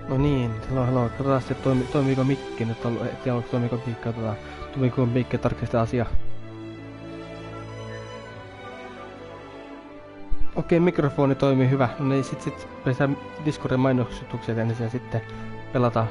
No niin, hello. Katsotaan sitten toimiiko mikki nyt, en tiedä toimiiko mikki, katsotaan. Toimiiko mikki tarkistaa asia. Okei, mikrofoni toimii hyvä. No niin, sit pesään Discordin mainostukset ensin ja sitten pelataan.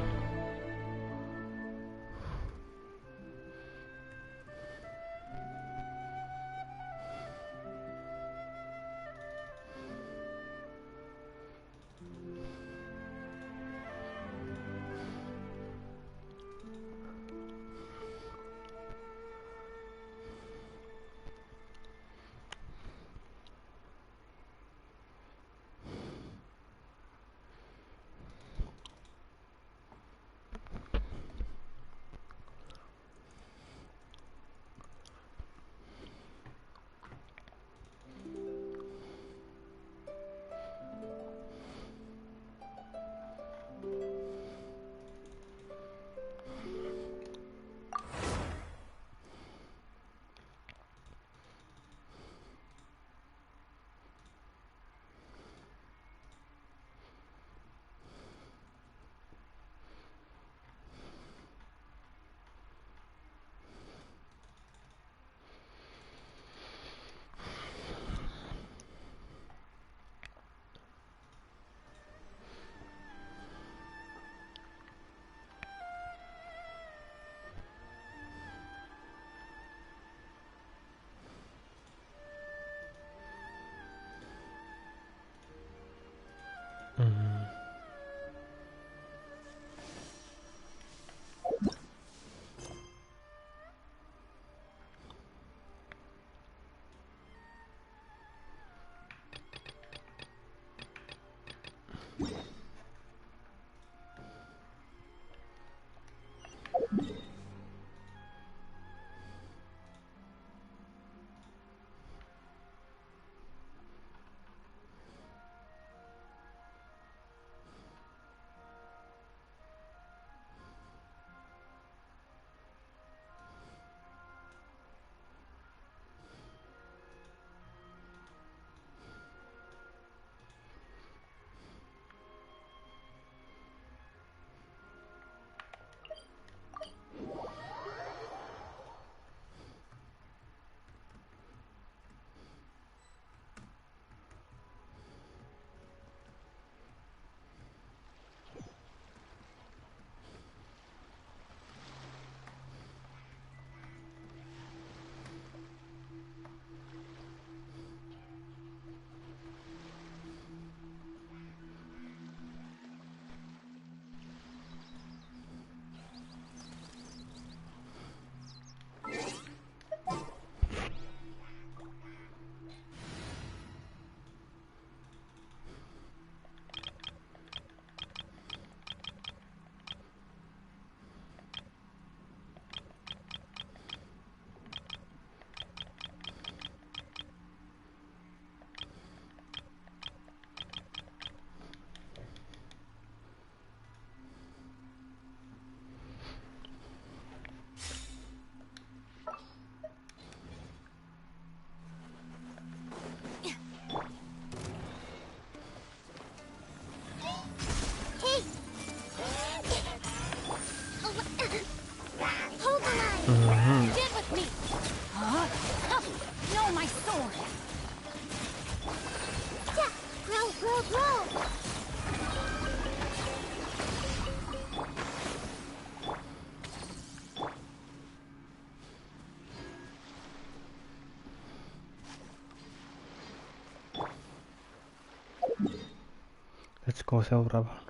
Let's go seuraavaan.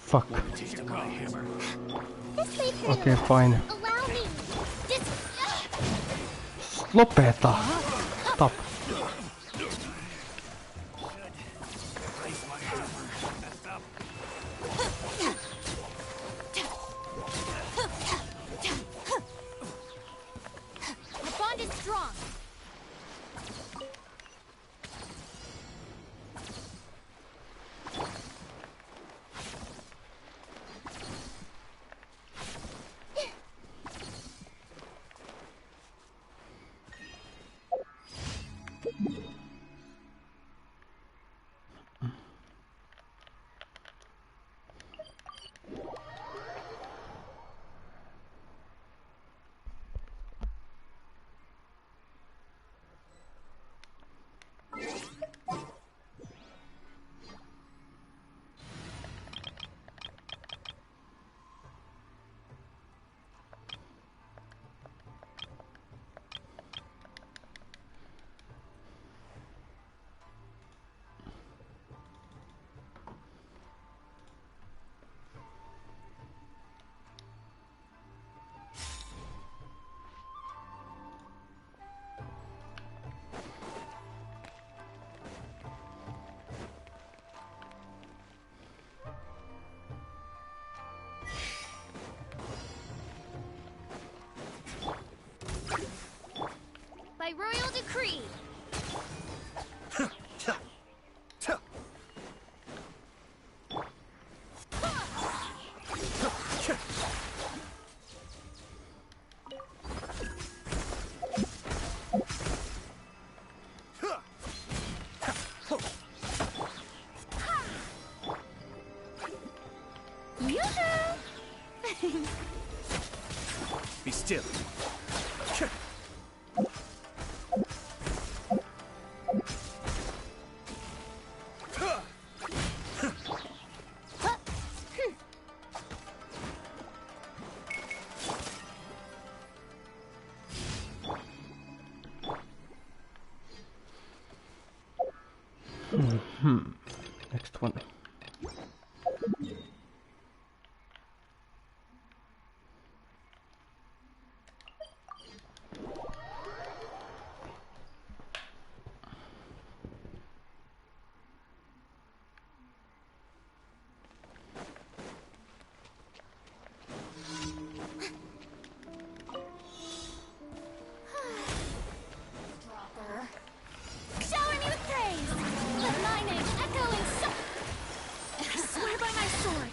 Fuck. Okay, fine. Lopeta! Stop. The bond is strong. By royal decree. Be still. Next one. Shower me with praise. Let my name echo in so. I swear by my sword.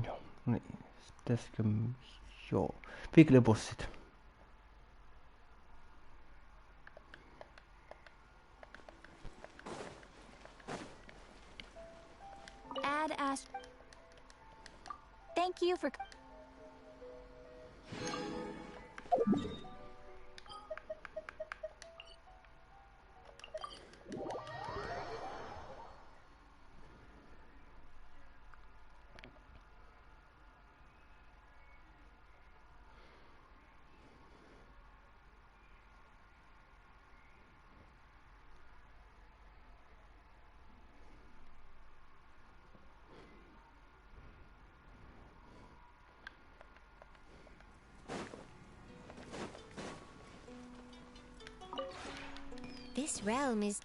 Joo, niin. Pitäisikö... Joo. Viiklebossit. Add ash. Thank you for. This realm is.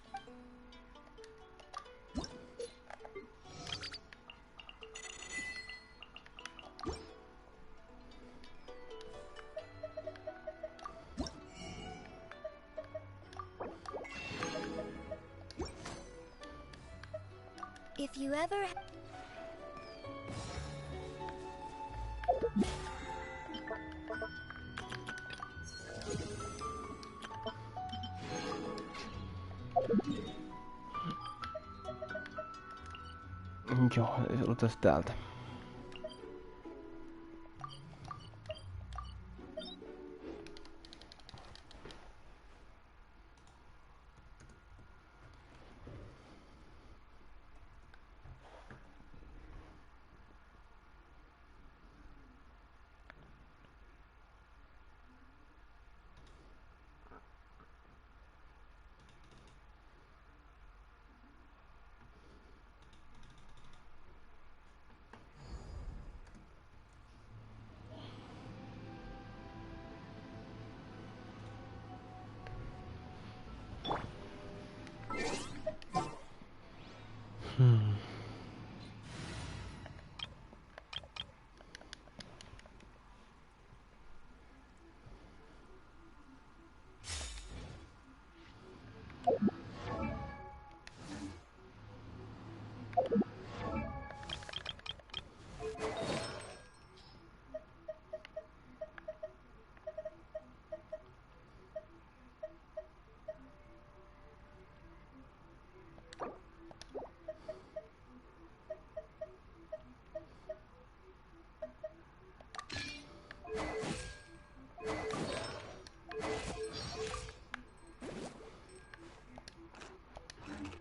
If you ever. Joo, otetaan täältä.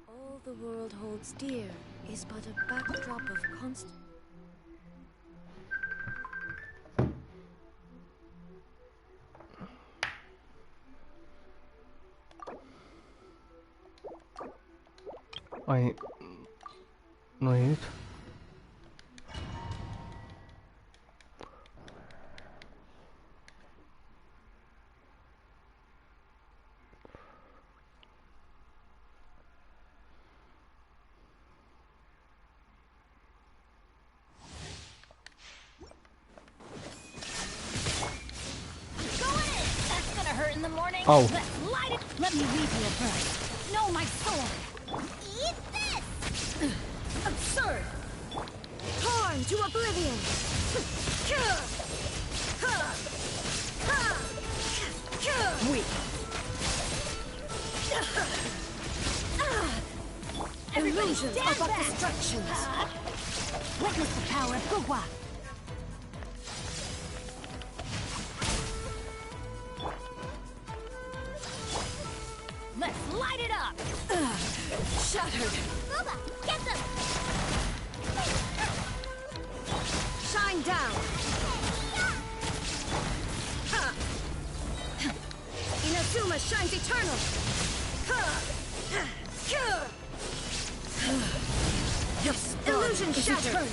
All the world holds dear is but a backdrop of constant. Ai... No ei nyt. In the morning. Oh. Let's light it. Let me read you a verse. No, my sword. Eat this. Absurd! Torn to oblivion! Weak. Illusions stand are but back. distractions! Witness the power of Gugwa. Let's light it up. Shattered! Guba, get them. Shine down! Ha! Inazuma shines eternal! Yes, illusion shattered!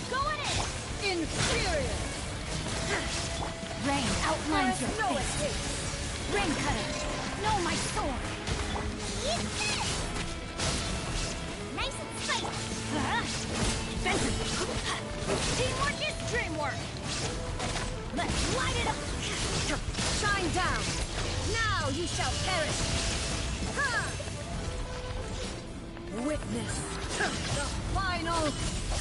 Going in. Inferior! Rain outlines your No face. escape! Rain cutter. No, my sword. Eat this. Nice and spicy. Teamwork is dreamwork. Let's light it up. Shine down! Now you shall perish! Ha! Witness the final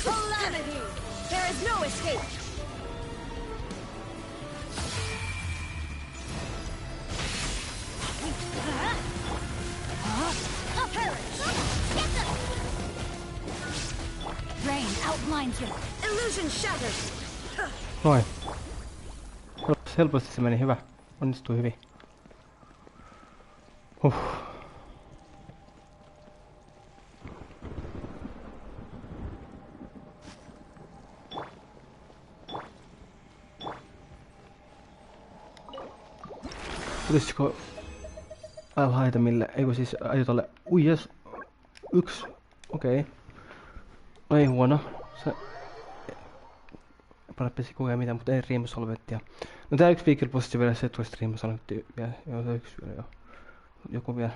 calamity! There is no escape! A perish. Get them. Rain outlines your. Illusion shattered! Noin. Helposti se meni hyvä. Onnistui hyvin. Tulisiko L-Heitemille, eikö siis Ajotalle, ui jes, 1, okei. No ei huono, se... Parempisi kokea mitään, mutta ei riimusolvettia. No tää yksi viikkelpossi vielä, se tulisi riimusolvetti vielä, joo se yksi vielä joo. Joku vielä.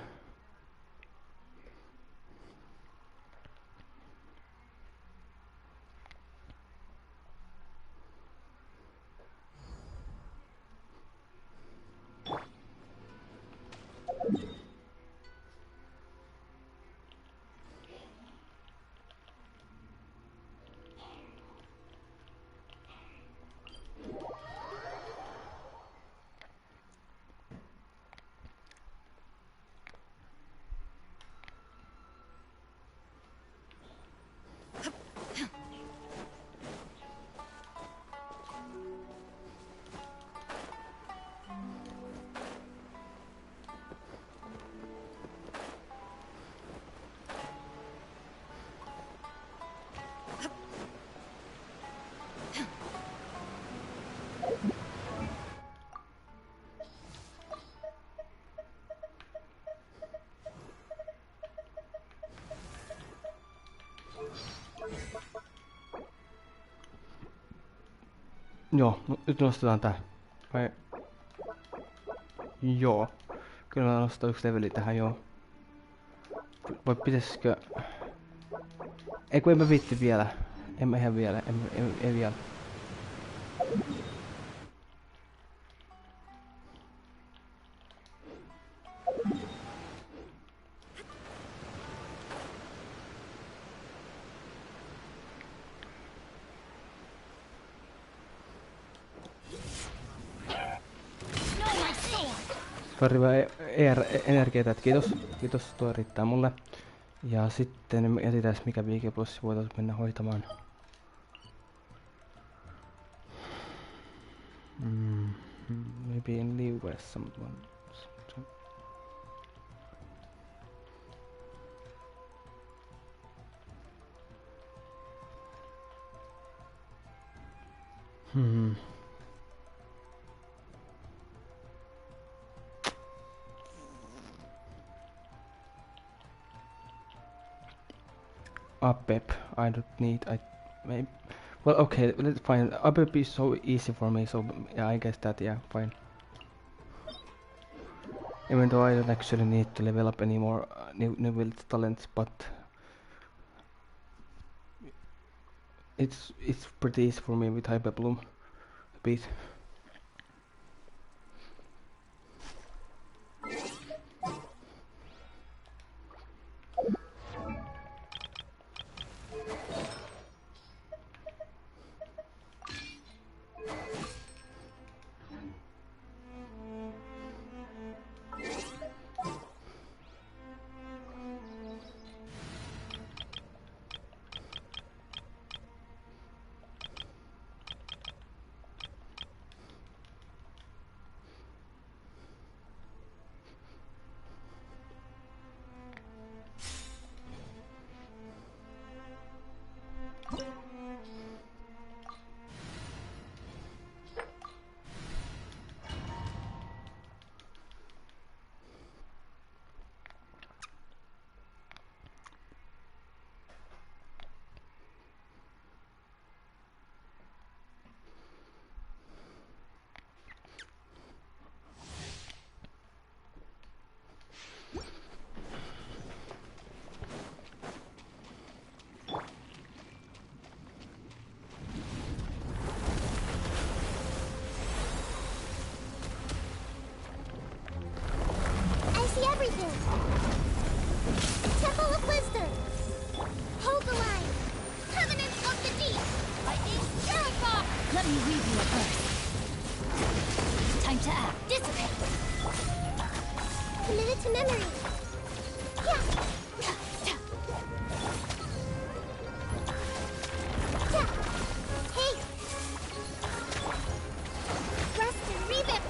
Joo, nyt nostetaan tää. Vai? Joo. Kyllä mä nostan yksi leveli tähän, joo. Vai pitäisikö... Ei kun en mä viitti vielä. En mä ihan vielä, en vielä. Sori vaan ER-energiaa, kiitos. Kiitos, tuo riittää mulle. Ja sitten jätetään mikä viikiplussi voitaisiin mennä hoitamaan. Maybe in live someone. Upep, I don't need. Maybe. Well, okay, let's fine. Upep is so easy for me, so yeah, I guess that yeah, fine. Even though I don't actually need to level up any more new build talents, but it's pretty easy for me with Hyper Bloom a bit. Temple of Wisdom. Hold the line. Covenant of the Deep. Lightning Terrify. Let me read you a verse. Time to act. Dissipate. Committed to memory. Yeah. Hey. Rest and revamp.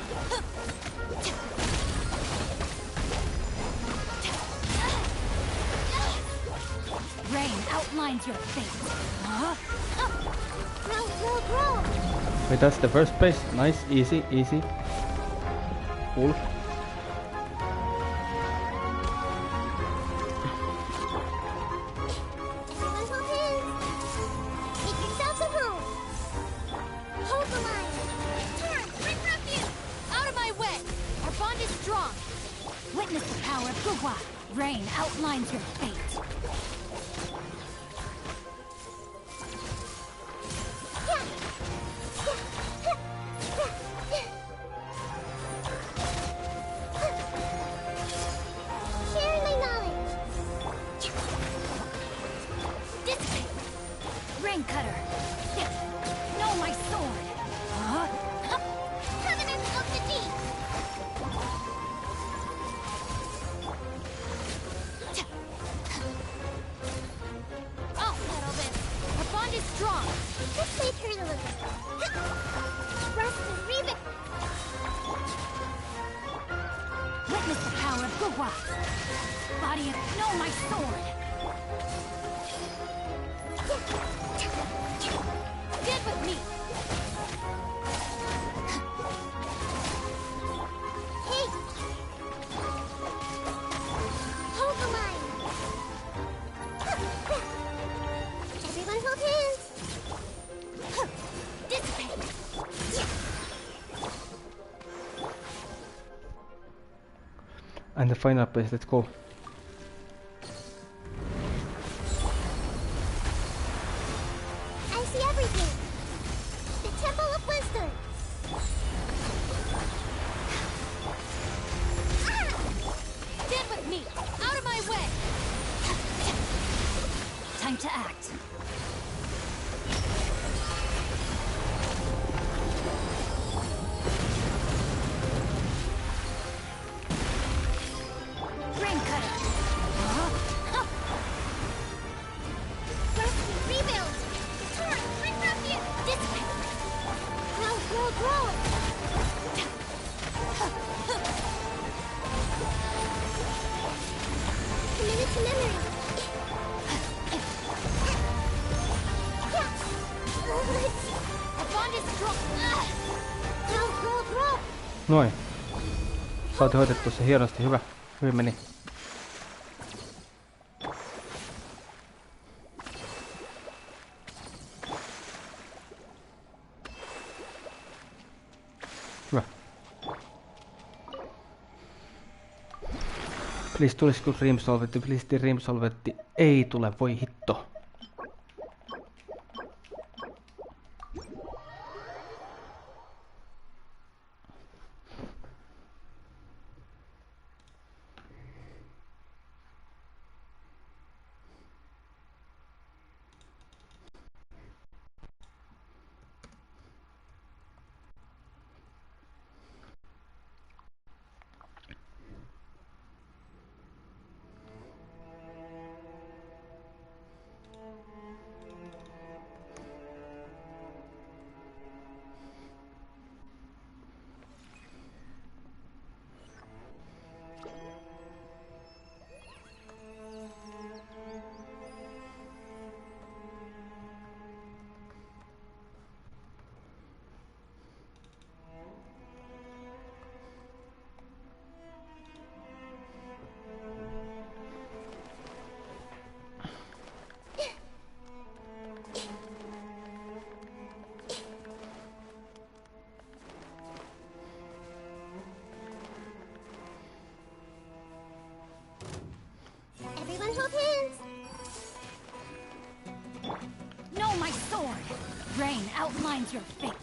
Rain outlines your fate. Huh? Grow. Wait, that's the first place. Nice, easy. Cool. Everyone hold hands. Make yourselves at home. Hold the line. Turn. Bring refuge. Out of my way! Our bond is strong. Witness the power of Gugwa. Rain outlines your fate. Sharing my knowledge. Dissipate. Rain cutter. No, my sword. Huh? Covenant of the Deep. I'll handle this. Our bond is strong. This may hurt a little. Rest and revamp. Witness the power of Gugwa. Body of... No, my sword. Get with me. Hey. Hold the line. Everyone hold hands. Dissipate. And the final place, let's go. I see everything. The Temple of Wisdom. Stand with me! Out of my way! Time to act. Brain cutter! Rescue, rebuild. Turn, bring refuge. This way. Grow, grow, grow. Committed to memory. Our bond is strong! Grow, grow, grow. Noin. Saatiin hoitettua se hienosti, hyvä. Hyvin meni. Hyvä. Please tulisiko Dream Solvetti? Please Dream Solvetti. Ei tule, voi hitto. Everyone hold hands. No, my sword! Rain outlines your fate.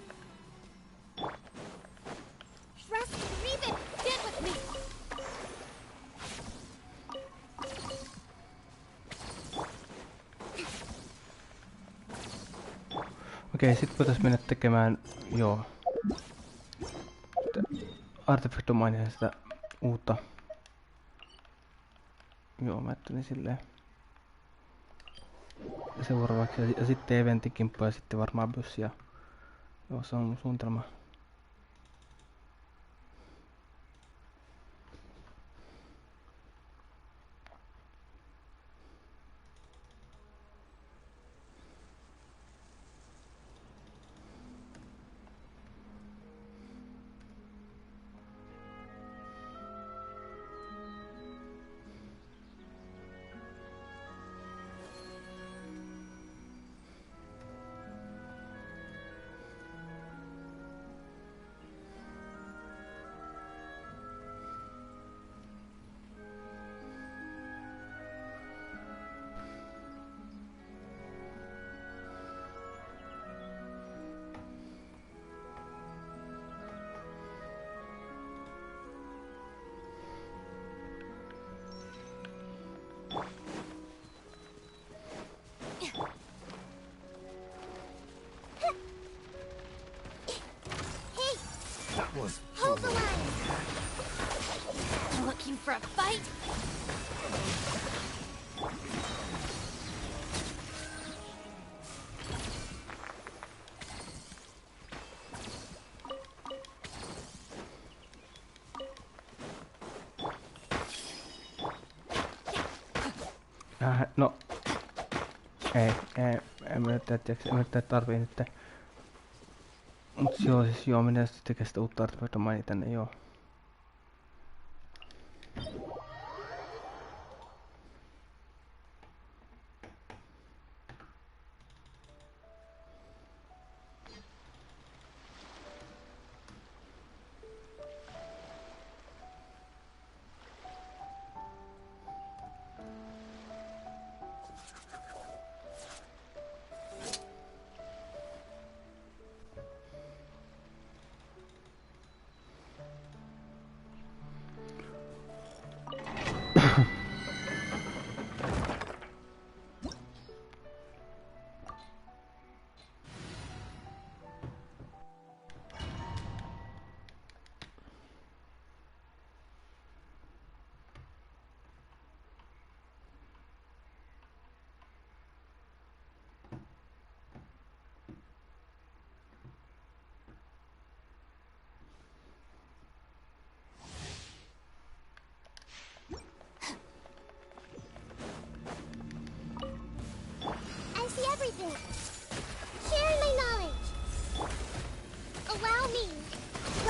Rescue, rebuild. Stand with me! Okei, sit voitais mennä tekemään, joo. Artefaktomainia sitä uutta. Joo, mä ajattelin silleen. Seuraavaksi ja sitten eventtikimppu ja sitten varmaan byssi ja... Joo, se on mun suunnitelma. That was Hold the line. Looking for a fight? No. En mä nyt tarvii nyt. Mut joo, siis joo, minä sitten tekee sitä uutta artefaktomainia tänne, joo.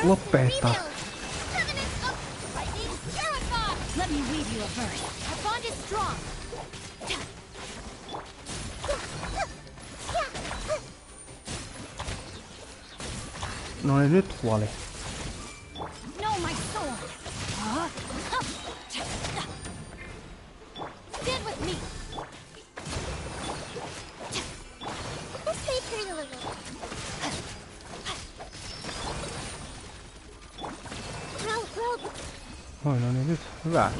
Lopeta. Let me weave you a verse. Our bond is strong. No niin, nyt kuoli. No, my sword. Stand with me. Let's play pretty little. Rogue. Oi, no niin, nyt. Hyvä.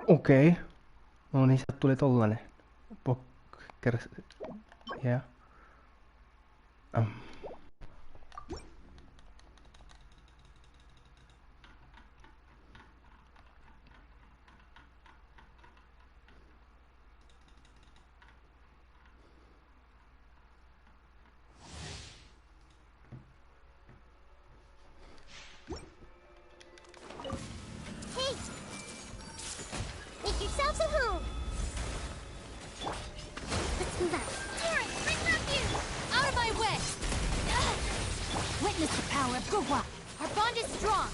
Okei. No niin, sieltä tuli tollanen. Yeah. Hey! Make yourselves at home. Let's move out. Terrence, bring refuge! Out of my way! Witness the power of Gugwa. Our bond is strong.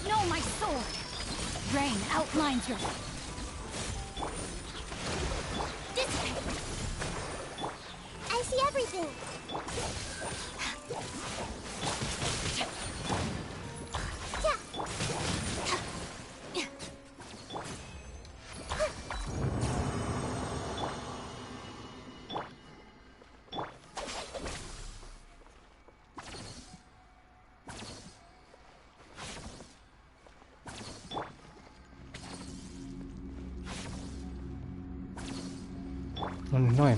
No, my sword! Rain outlines your... Dissipate! I see everything. No niin, noin.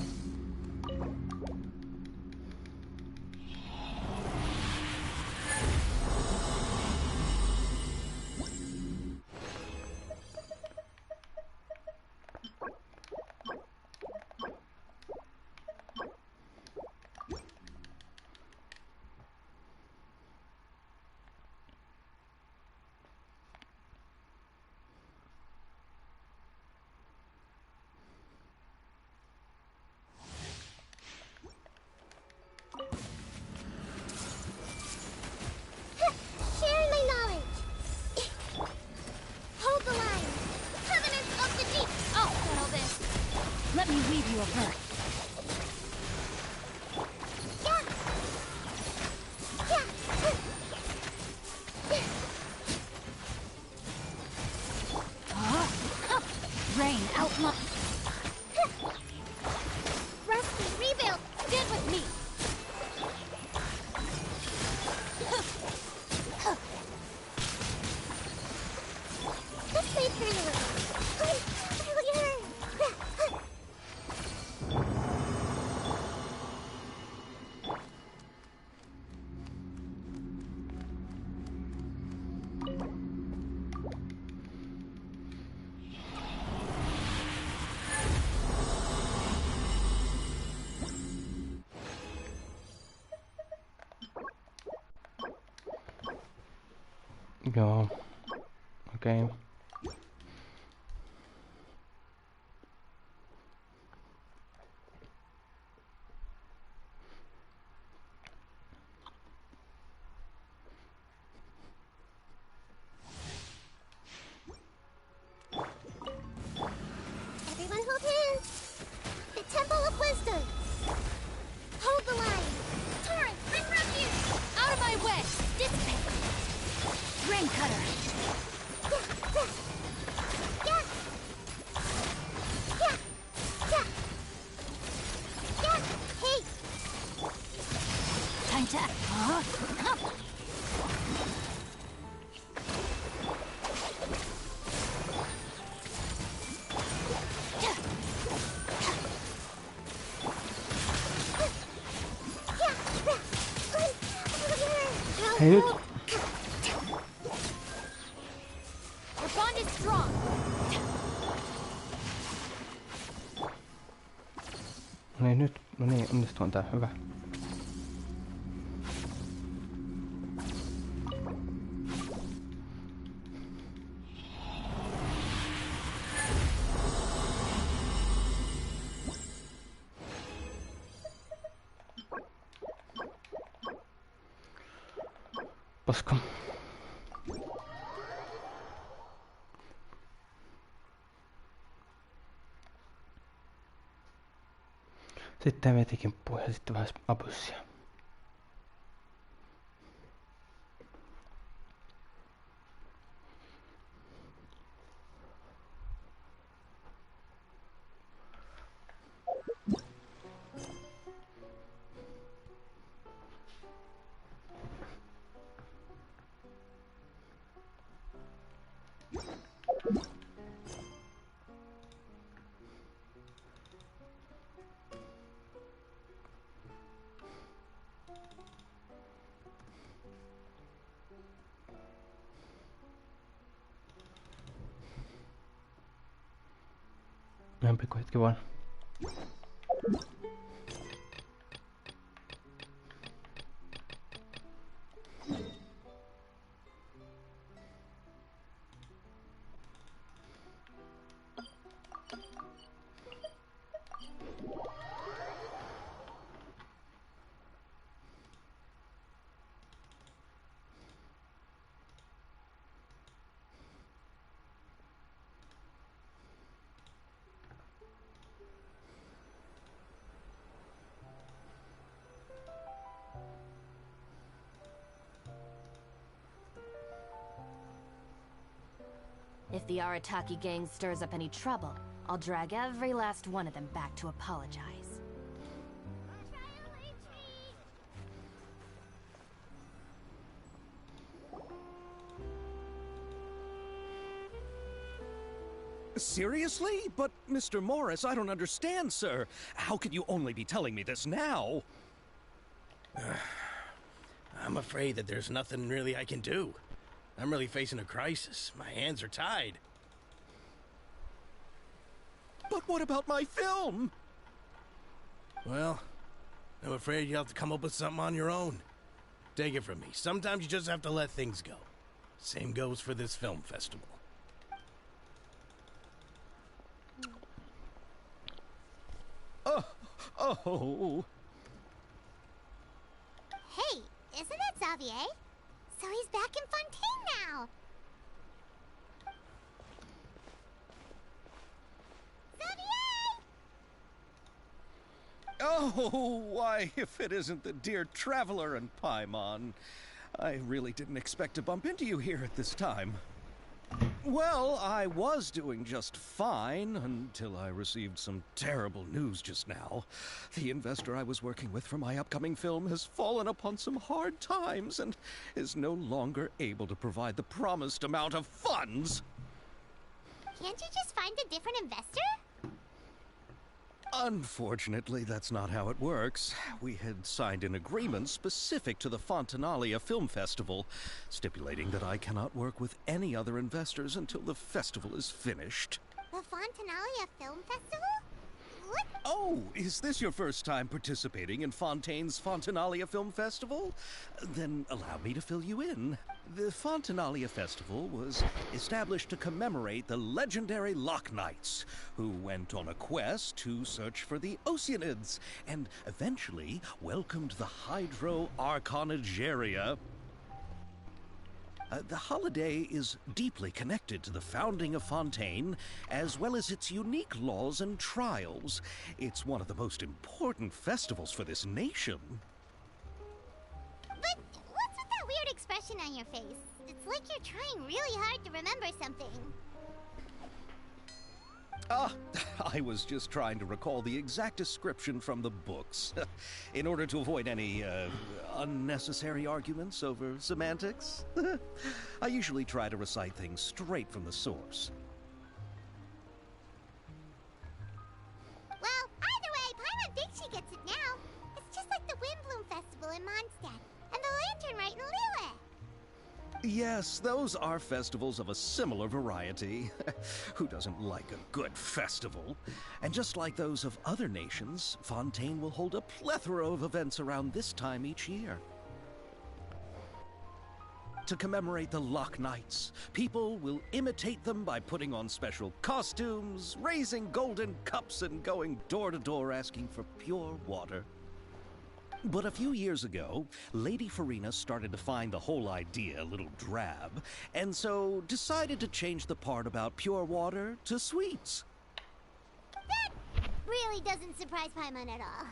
Sharing my knowledge. Hold the line. Covenants of the deep. I'll settle this. Let me weave you a verse. Rain outline. Rusty, rebuild. Stand with me. Let's play pretty little. Joo. Okei. Everyone hold hands. The Temple of Wisdom. Hold the line. Torrent, bring refuge! Out of my way! Dissipate! Rain cutter! Hey, Time to act. Hei nyt. Our bond is strong. No niin, nyt. No niin, onnistuuhan tää. Hyvä. Paska. Sitten vetikimppuun ja sitten vähän apyssia. Ihan pikku hetki vaan. If the Arataki gang stirs up any trouble, I'll drag every last one of them back to apologize. Seriously? But, Mr. Morris, I don't understand, sir. How can you only be telling me this now? I'm afraid that there's nothing really I can do. I'm really facing a crisis. My hands are tied. But what about my film? Well, I'm afraid you'll have to come up with something on your own. Take it from me. Sometimes you just have to let things go. Same goes for this film festival. Oh. Hey, isn't that Xavier? So he's back in Fontaine now. Xavier! Oh, why, if it isn't the dear Traveler and Paimon. I really didn't expect to bump into you here at this time. Well, I was doing just fine until I received some terrible news just now. The investor I was working with for my upcoming film has fallen upon some hard times and is no longer able to provide the promised amount of funds. Can't you just find a different investor? Unfortunately, that's not how it works. We had signed an agreement specific to the Fontanalia Film Festival, stipulating that I cannot work with any other investors until the festival is finished. The Fontanalia Film Festival? What? Oh, is this your first time participating in Fontaine's Fontanalia Film Festival? Then allow me to fill you in. The Fontanalia Festival was established to commemorate the legendary Loch Knights, who went on a quest to search for the Oceanids, and eventually welcomed the Hydro Arconageria. The holiday is deeply connected to the founding of Fontaine, as well as its unique laws and trials. It's one of the most important festivals for this nation. But what's with that weird expression on your face? It's like you're trying really hard to remember something. I was just trying to recall the exact description from the books, in order to avoid any, unnecessary arguments over semantics. I usually try to recite things straight from the source. Well, either way, Paimon thinks she gets it now. It's just like the Windbloom Festival in Mondstadt, and the Lantern Rite in Lille. Yes, those are festivals of a similar variety. Who doesn't like a good festival? And just like those of other nations, Fontaine will hold a plethora of events around this time each year. To commemorate the Loch Nights, people will imitate them by putting on special costumes, raising golden cups, and going door to door asking for pure water. But a few years ago, Lady Farina started to find the whole idea a little drab, and so decided to change the part about pure water to sweets. That really doesn't surprise Paimon at all.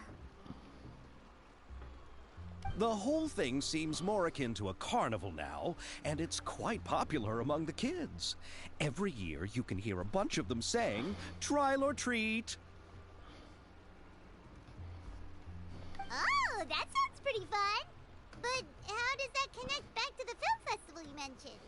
The whole thing seems more akin to a carnival now, and it's quite popular among the kids. Every year you can hear a bunch of them saying, "Trial or treat." Oh, that sounds pretty fun. But how does that connect back to the film festival you mentioned?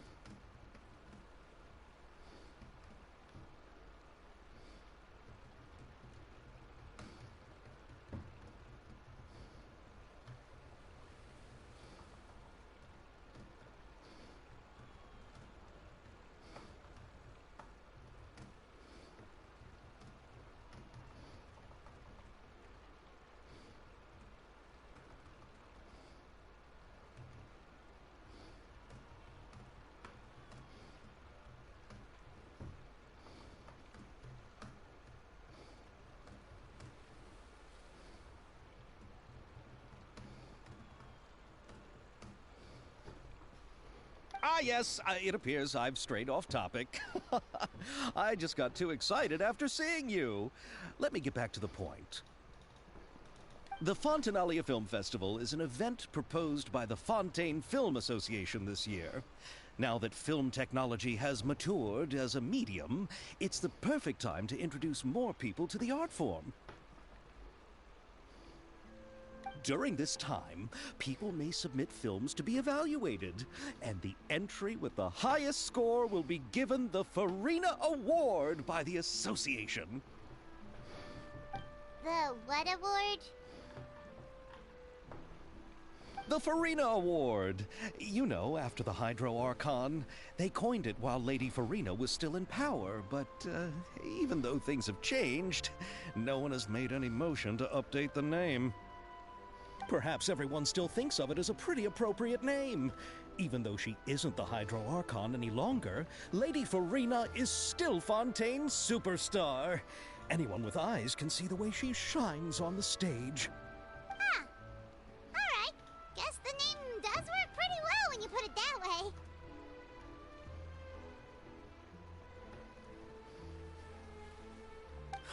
Ah, yes, it appears I've strayed off topic. I just got too excited after seeing you. Let me get back to the point. The Fontanalia Film Festival is an event proposed by the Fontaine Film Association this year. Now that film technology has matured as a medium, it's the perfect time to introduce more people to the art form. During this time, people may submit films to be evaluated, and the entry with the highest score will be given the Farina Award by the association. The what award? The Farina Award. You know, after the Hydro Archon. They coined it while Lady Farina was still in power, but even though things have changed, no one has made any motion to update the name. Perhaps everyone still thinks of it as a pretty appropriate name. Even though she isn't the Hydro Archon any longer, Lady Farina is still Fontaine's superstar. Anyone with eyes can see the way she shines on the stage. Huh. Alright. Guess the name does work pretty well when you put it that way.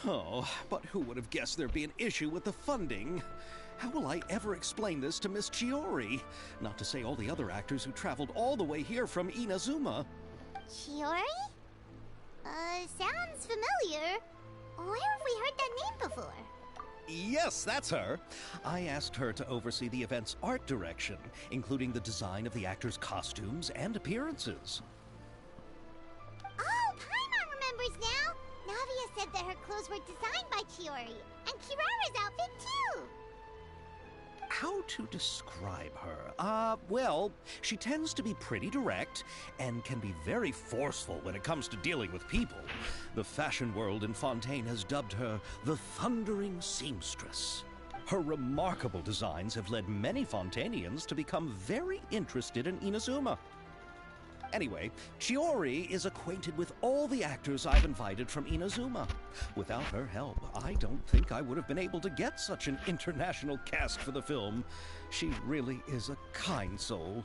Oh, but who would have guessed there'd be an issue with the funding? How will I ever explain this to Miss Chiori? Not to say all the other actors who traveled all the way here from Inazuma. Chiori? Sounds familiar. Where have we heard that name before? Yes, that's her. I asked her to oversee the event's art direction, including the design of the actors' costumes and appearances. Oh, Paimon remembers now! Navia said that her clothes were designed by Chiori, and Kirara's outfit too! How to describe her? Well, she tends to be pretty direct and can be very forceful when it comes to dealing with people. The fashion world in Fontaine has dubbed her the Thundering Seamstress. Her remarkable designs have led many Fontainians to become very interested in Inazuma. Anyway, Chiori is acquainted with all the actors I've invited from Inazuma. Without her help, I don't think I would have been able to get such an international cast for the film. She really is a kind soul.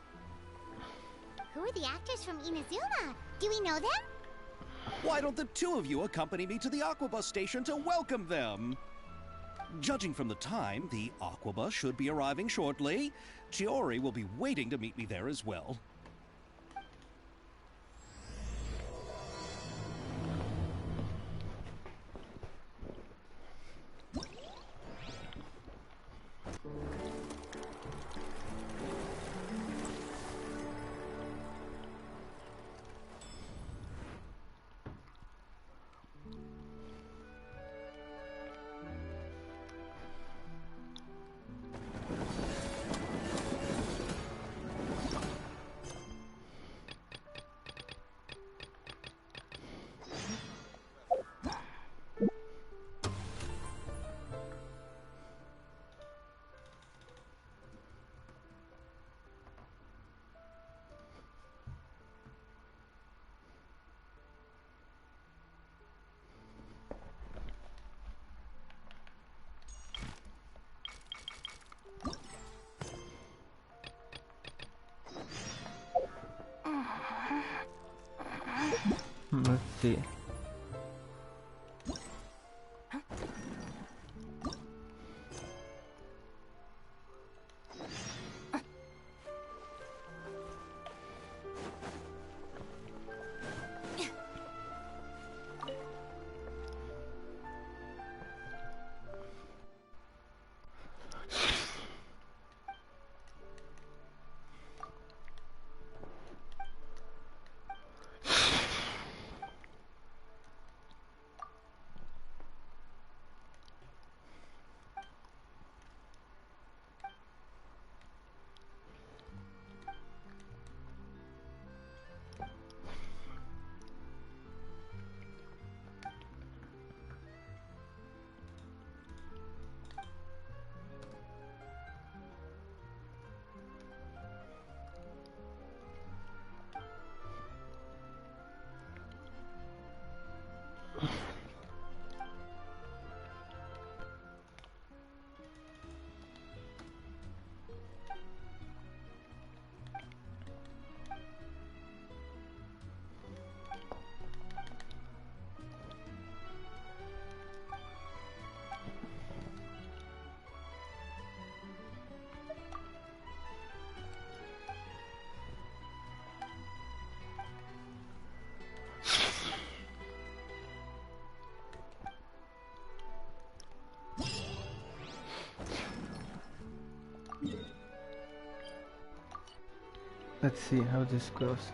Who are the actors from Inazuma? Do we know them? Why don't the two of you accompany me to the Aquabus station to welcome them? Judging from the time, the Aquabus should be arriving shortly. Chiori will be waiting to meet me there as well. Let's see. Let's see how this goes.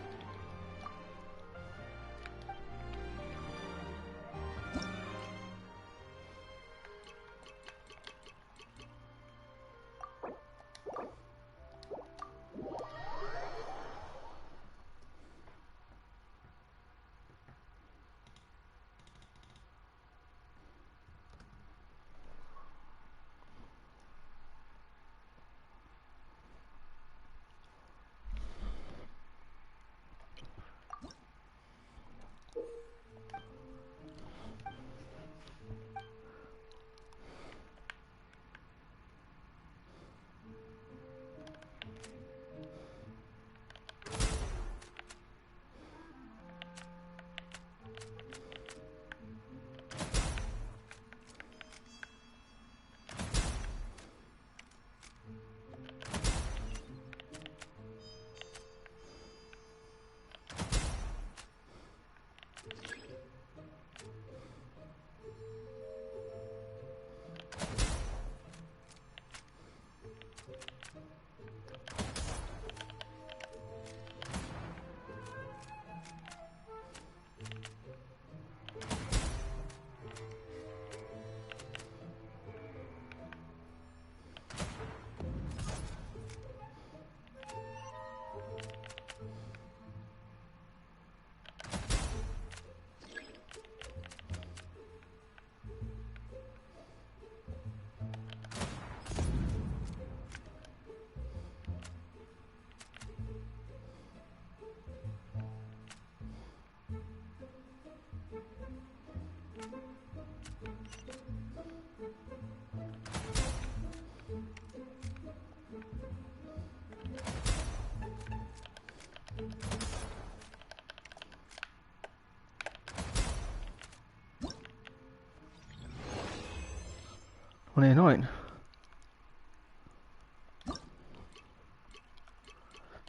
No niin, noin.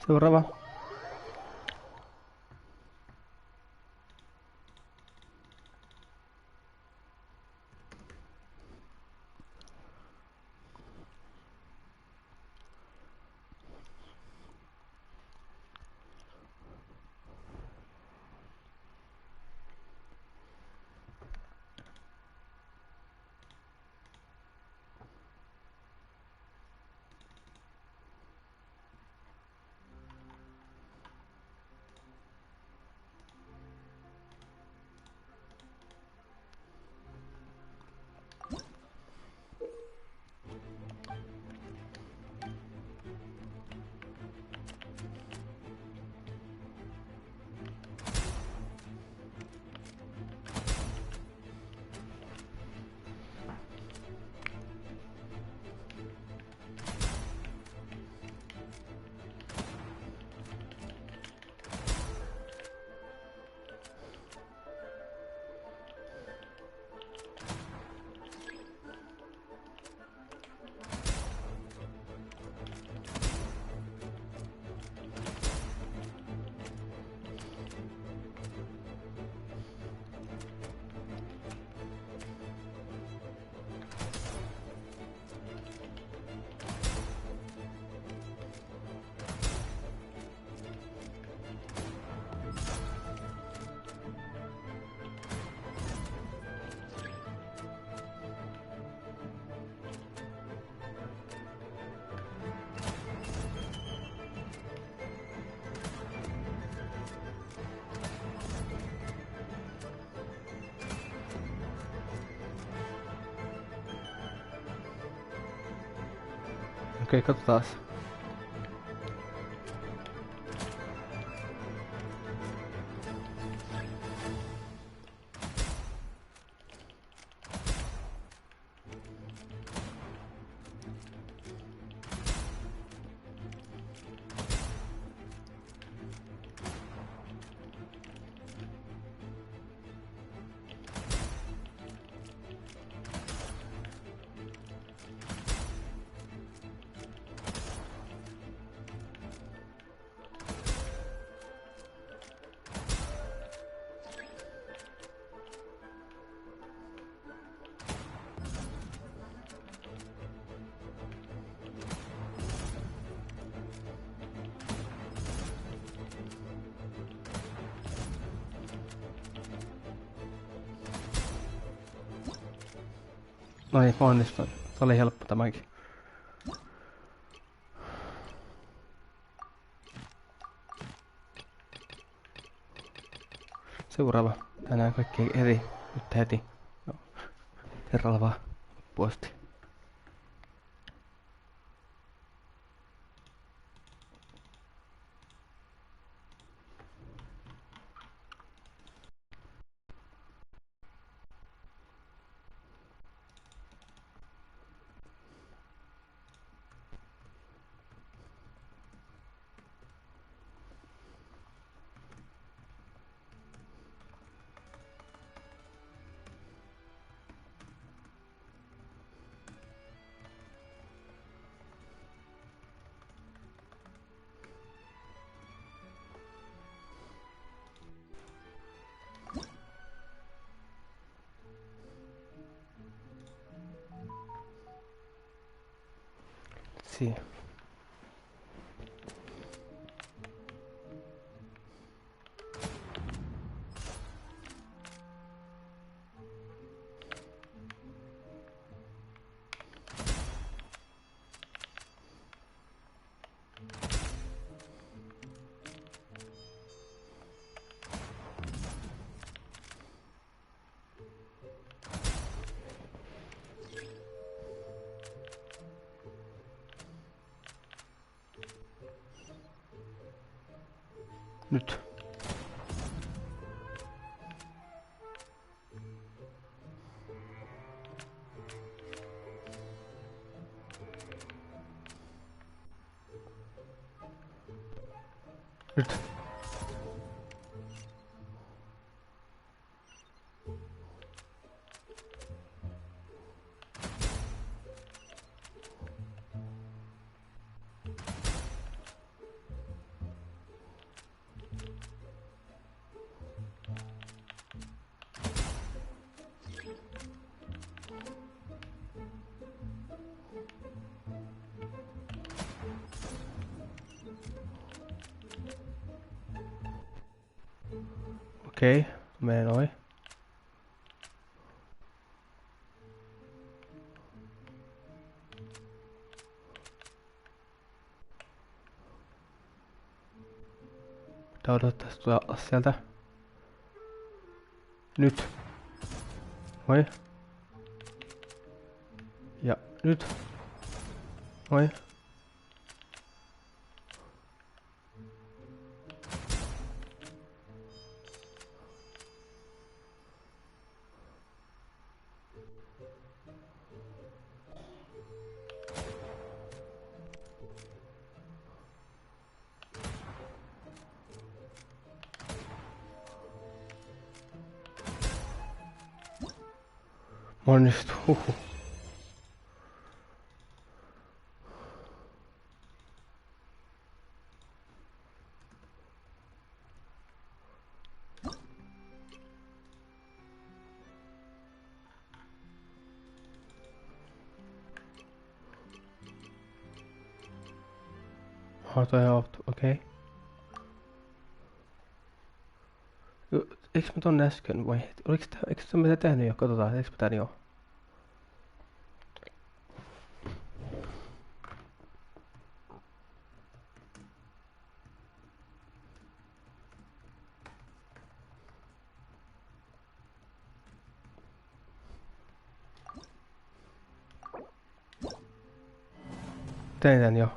Seuraava. Okei, katsotaan. No ei, mä onnistuin. Se oli helppo tämäkin. Seuraava. Tänään kaikki eri. Nyt heti. No. Kerralla vaan. Puosti. Siinä. Nyt. Nyt. Okei, menee noin. Pitää odottaa tulla sieltä. Nyt. Noin. Ja nyt. Noin. Onnistu. Huhhuh. Auto ja auto, okei. Eiks mä tonne äsken vai? Eiks mä tehnyt jo? Katsotaan, eiks mä tän jo? tein tän jo.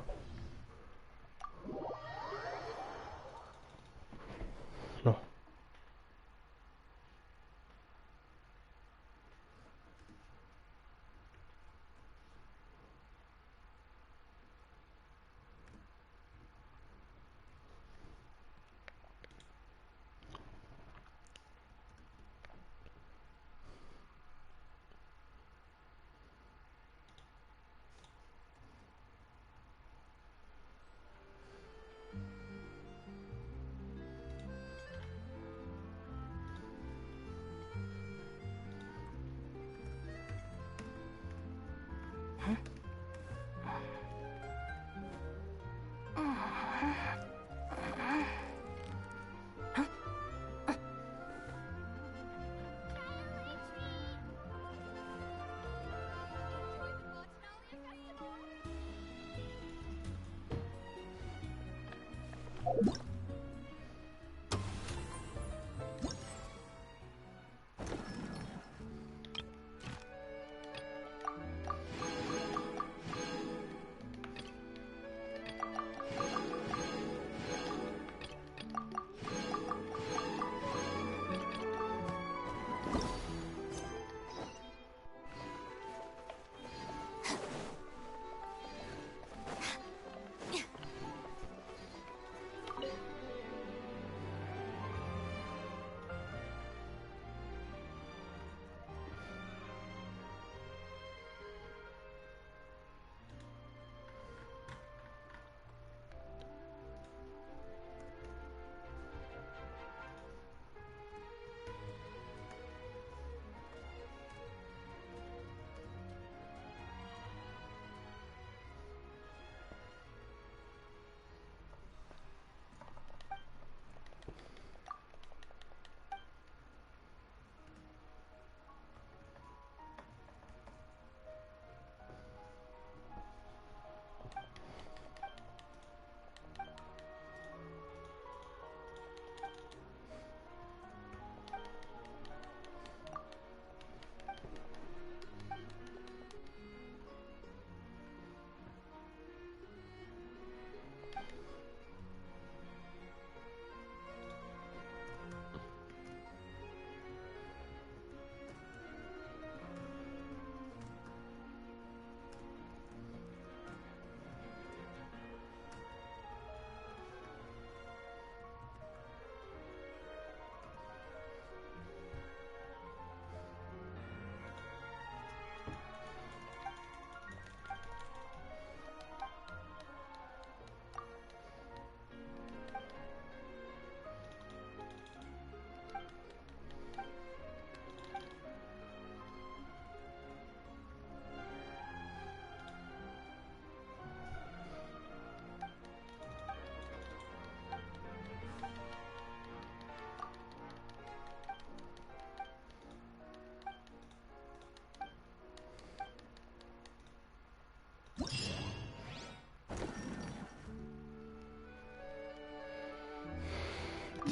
No.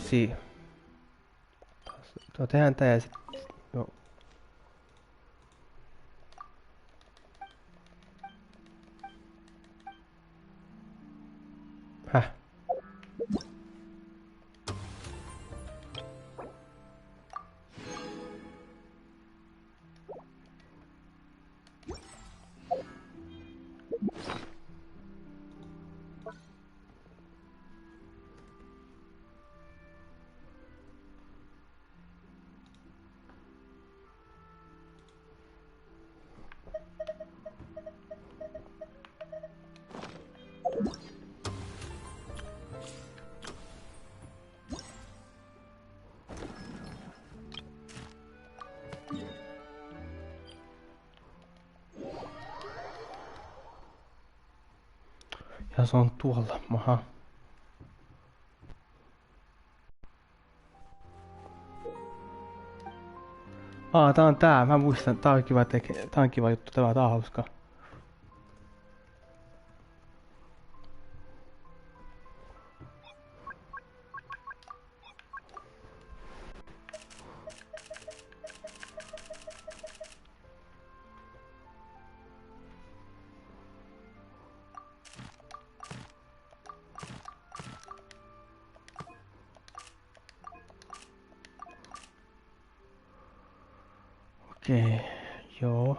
Si. Tuo tehdään tää ja sit... Joo. Häh? Ja se on tuolla, maha. Tää on tää. Mä muistan. Tää on kiva tää on kiva juttu. Tää on hauska. Okei, joo.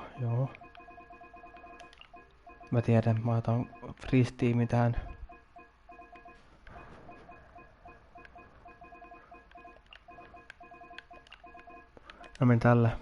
Mä tiedän, mä otan freeze-tiimi tähän. Mä menen tällä.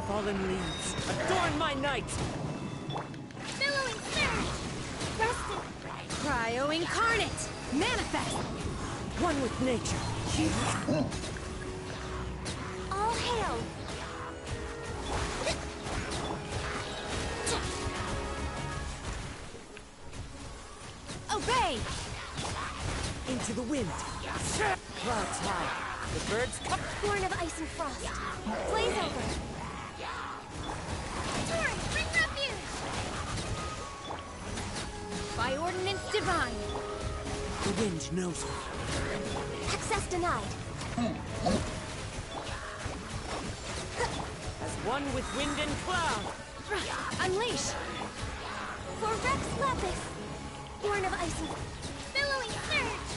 Fallen leaves, adorn my night! Billowing surge! Rusted! Cryo incarnate! Manifest! One with nature. All hail! Obey! Into the wind. Clouds high. The birds come. Born of ice and frost. Blaze over! Torrent, bring refuge! By ordinance divine! The wind knows me. Access denied. As one with wind and cloud. Unleash! For Rex Lapis! Born of ice and... Billowing surge!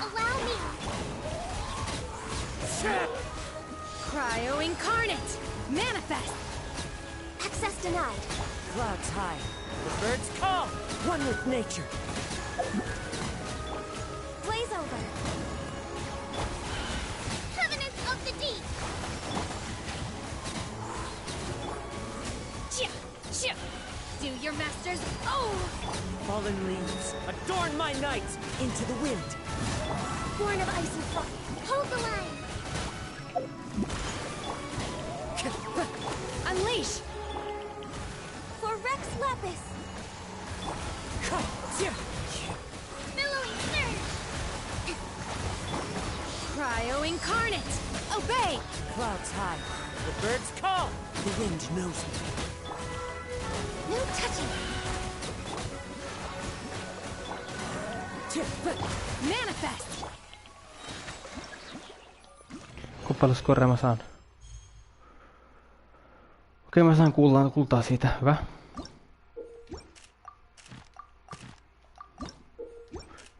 Allow me! Cryo incarnate! Manifest! Access denied. Clouds high. The birds call. One with nature. Blaze over! Covenants of the deep! Do your masters... Oh! Fallen leaves, adorn my night. Into the wind. Born of ice and frost. Hold the line! Unleash! For Rex Lapis! Billowing surge! Cryo incarnate! Obey! Clouds high. The birds call. The wind knows me. No touching! Manifest! Kuinka paljon skorea mä saan? Okei, mä saan kultaa siitä. Hyvä.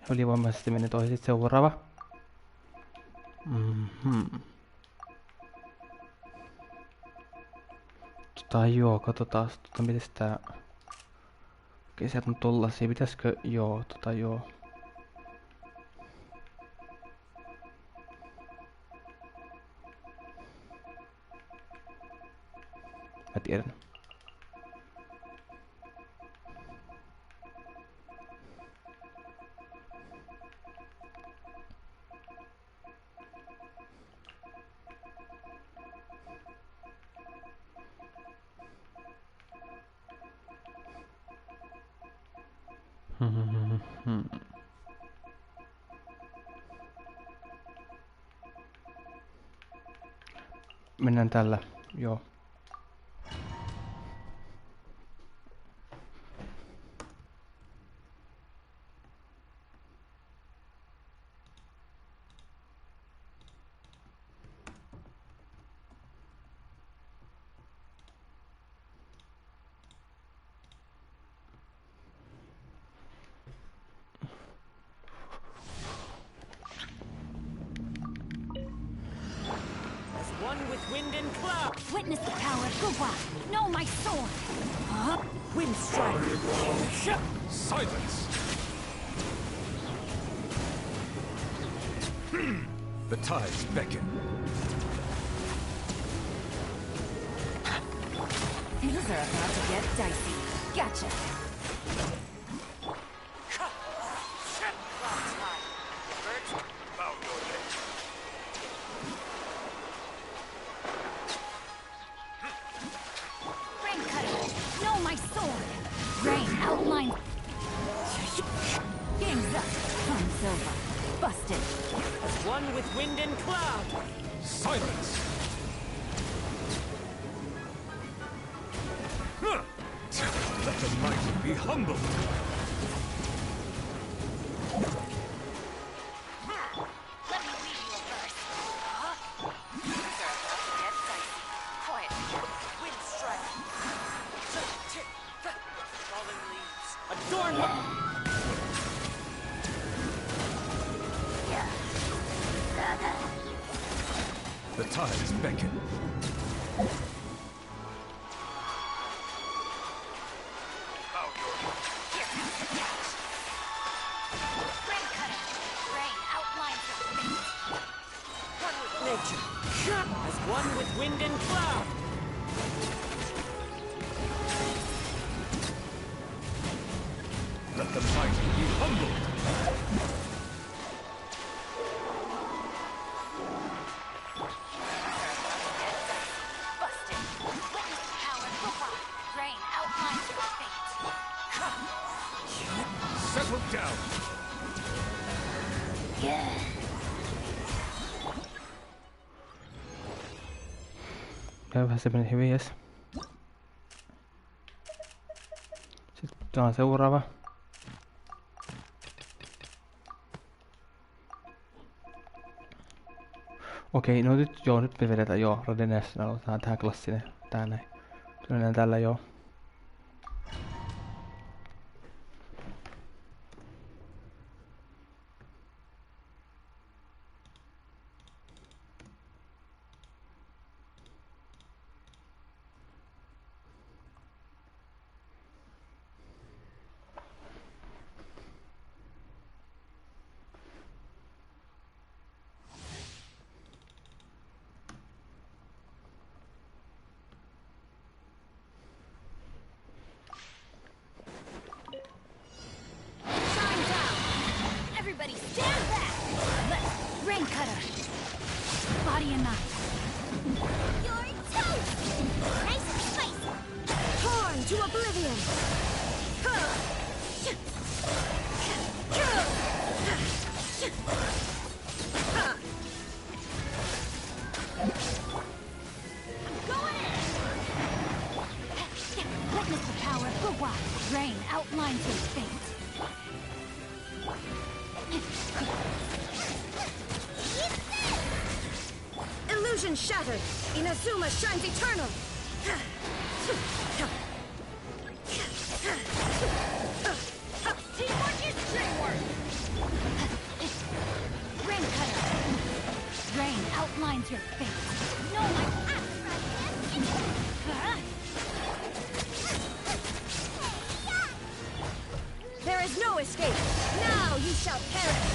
Ylivoimaisesti meni toi sit seuraava. Joo, katsotaan. Mites tää... Okei, sieltä on tollasia. Pitäisikö... Joo, joo. Mä tiedän. Mennään tällä, joo. One with wind and cloud. Witness the power of Gugwa! Know my sword! Wind strike. Silence! The tides beckon. Things are about to get dicey. Gotcha! Rain cutter! Know my sword! Rain outline! Game's up! Fun's over! Busted! As one with wind and cloud. Silence! the mighty be humbled. Let me lead you a verse. Huh? Things are about to get dicey. Quiet. Wind strike. Falling leaves. Adorn my... The tides beckon. Here comes the catch. Rain cutter. Rain outlines your fate. One with nature. As one with wind and cloud. Let the mighty be humbled. Busted. Witness the power of Gugwa. Rain outlines your fate. Settle down. Käyhän se meni hyvin, jes. Sitten tää on seuraava. Okei, no nyt joo, nyt me vedetään joo, Radenes, aloitetaan tähän klassinen, tää näin. Mennään tällä joo. Shine down. Everybody stand back. Let's rain cutter. Body and mind. You're toast! Nice and spicy! Torn to oblivion. Witness the power of Gugwa. Rain outlines your fate. Illusion shattered. Inazuma shines eternal. Teamwork is dreamwork. Rain cutter. Rain outlines your fate. No, my There is no escape. Now you shall perish.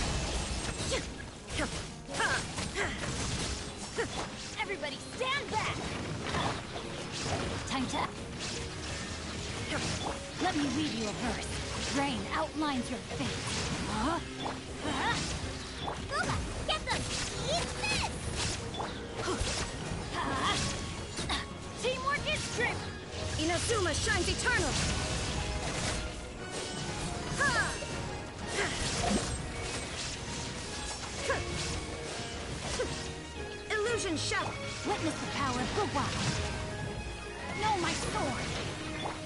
Everybody stand back. Time to... Let me read you a verse. Rain outlines your fate. Huh? Booba, get them! Eat this! Teamwork is strip. Inazuma shines eternal. Illusion shattered. Witness the power of Gugwa. No, my sword.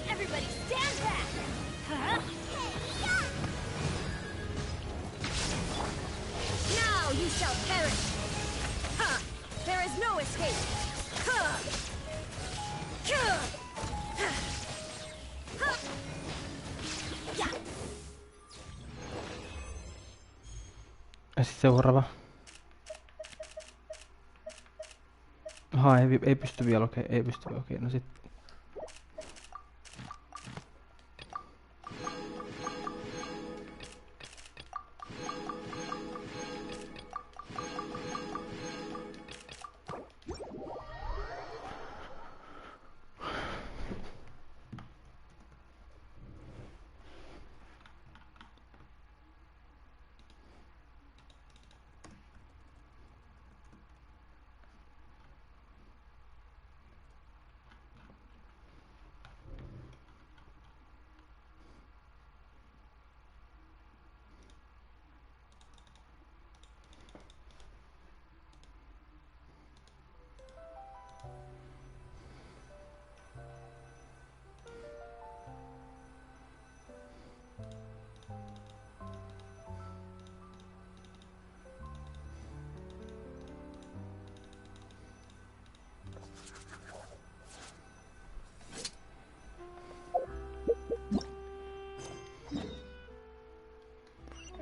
Everybody stand back. Now you shall perish. There is no escape. Ja sitten seuraava. Aha, ei pysty vielä, okei, ei pysty, okei, no sitten.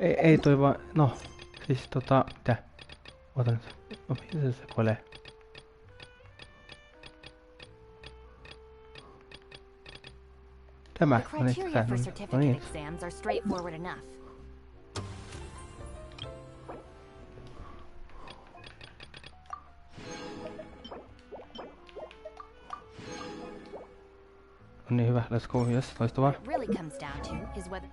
Ei toi vaan... No. Siis mitä? Ota nyt. No mitä se kolee? Tämä. The No niin, criteria tää. for No certificate niin. exams are straightforward enough. No niin, hyvä. Let's go. Yes, loistavaa. What it really comes down to is whether...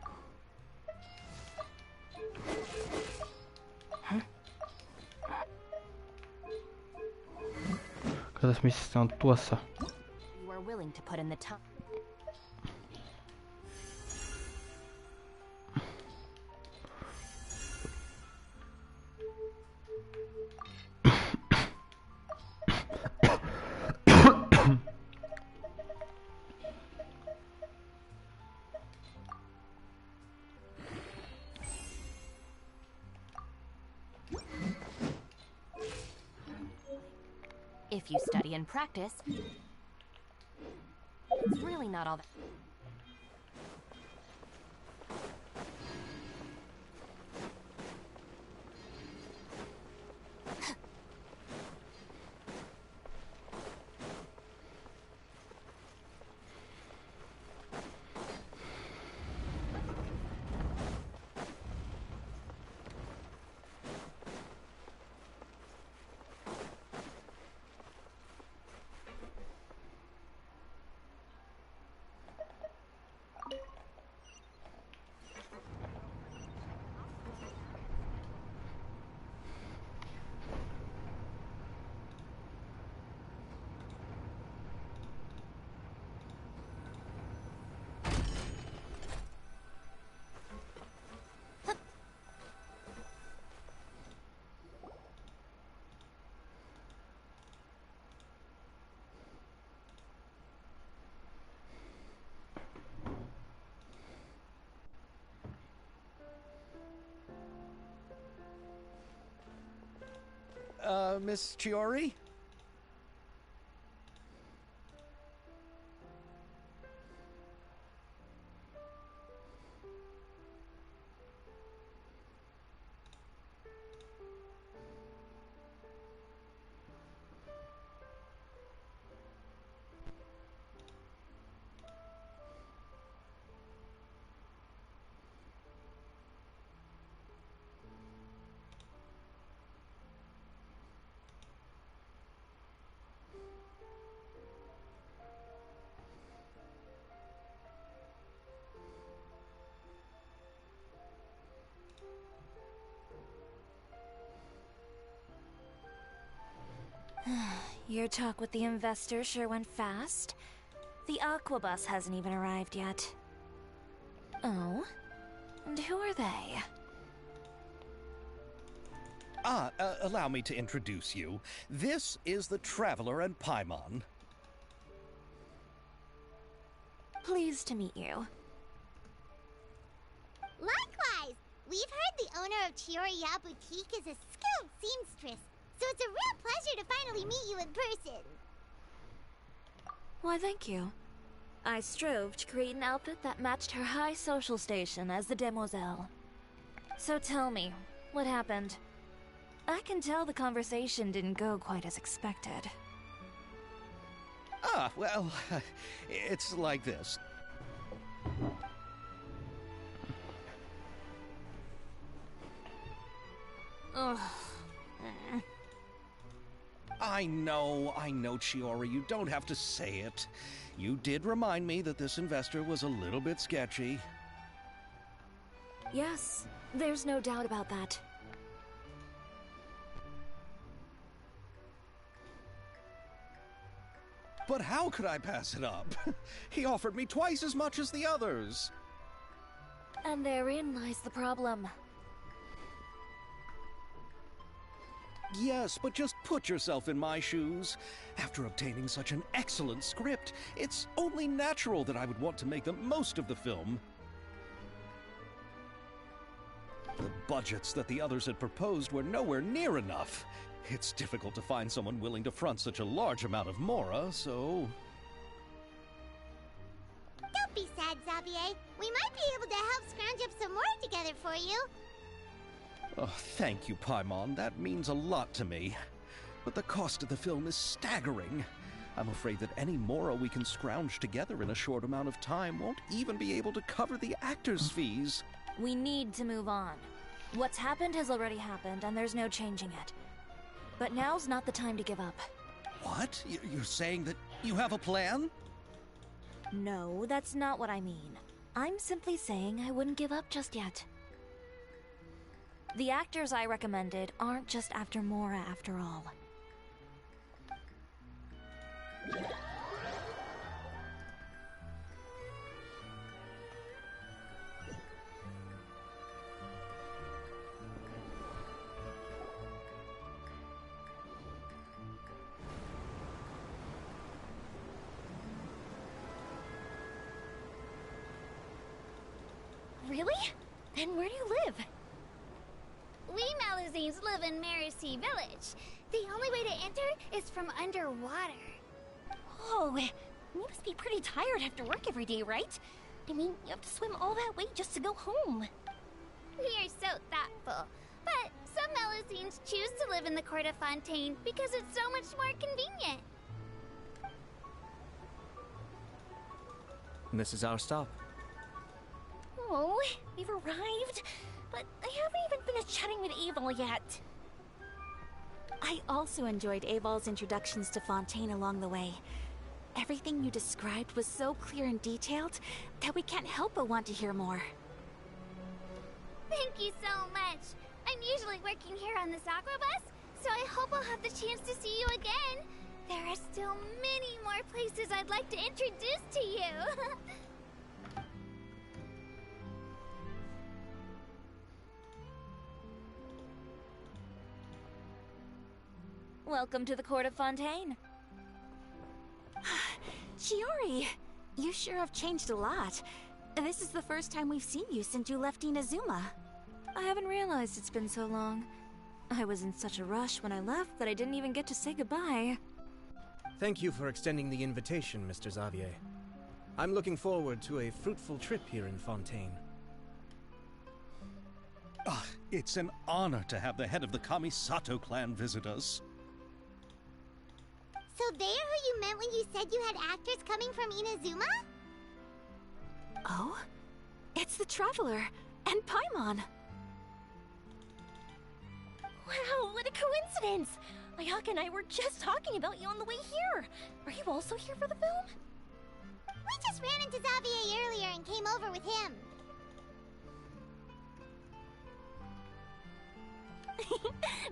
Katsotaan missä se on tuossa. you are willing to put in the time. If you study and practice, it's really not all that. Miss Chiori? Your talk with the investor sure went fast. The Aquabus hasn't even arrived yet. Oh? And who are they? Allow me to introduce you. This is the Traveler and Paimon. Pleased to meet you. Likewise! We've heard the owner of Chioriya Boutique is a skilled seamstress, so it's a real pleasure to finally meet you in person. Why, thank you. I strove to create an outfit that matched her high social station as the demoiselle. So tell me, what happened? I can tell the conversation didn't go quite as expected. Well, it's like this. Ugh. I know, Chiori, you don't have to say it. You did remind me that this investor was a little bit sketchy. Yes, there's no doubt about that. But how could I pass it up? He offered me twice as much as the others. And therein lies the problem. Yes, but just put yourself in my shoes. After obtaining such an excellent script, it's only natural that I would want to make the most of the film. The budgets that the others had proposed were nowhere near enough. It's difficult to find someone willing to front such a large amount of mora, so... Don't be sad, Xavier. We might be able to help scrounge up some more together for you. Oh, thank you, Paimon. That means a lot to me. But the cost of the film is staggering. I'm afraid that any mora we can scrounge together in a short amount of time won't even be able to cover the actors' fees. We need to move on. What's happened has already happened, and there's no changing it. But now's not the time to give up. What? You're saying that you have a plan? No, that's not what I mean. I'm simply saying I wouldn't give up just yet. The actors I recommended aren't just after Mora after all. Really? Then where do you live? We Malazines live in Mercy Village. The only way to enter is from underwater. Oh, you must be pretty tired after work every day, right? I mean, you have to swim all that way just to go home. We are so thoughtful. But some Malazines choose to live in the Court of Fontaine because it's so much more convenient. This is our stop. Oh, we've arrived, but I haven't even finished chatting with Aval yet. I also enjoyed Aval's introductions to Fontaine along the way. Everything you described was so clear and detailed that we can't help but want to hear more. Thank you so much. I'm usually working here on this aqua bus, so I hope I'll have the chance to see you again. There are still many more places I'd like to introduce to you. Welcome to the Court of Fontaine. Chiori, you sure have changed a lot. This is the first time we've seen you since you left Inazuma. I haven't realized it's been so long. I was in such a rush when I left that I didn't even get to say goodbye. Thank you for extending the invitation, Mr. Xavier. I'm looking forward to a fruitful trip here in Fontaine. It's an honor to have the head of the Kamisato clan visit us. So they're who you meant when you said you had actors coming from Inazuma? Oh? It's the Traveler and Paimon. Wow, what a coincidence! Ayaka and I were just talking about you on the way here. Are you also here for the film? We just ran into Xavier earlier and came over with him.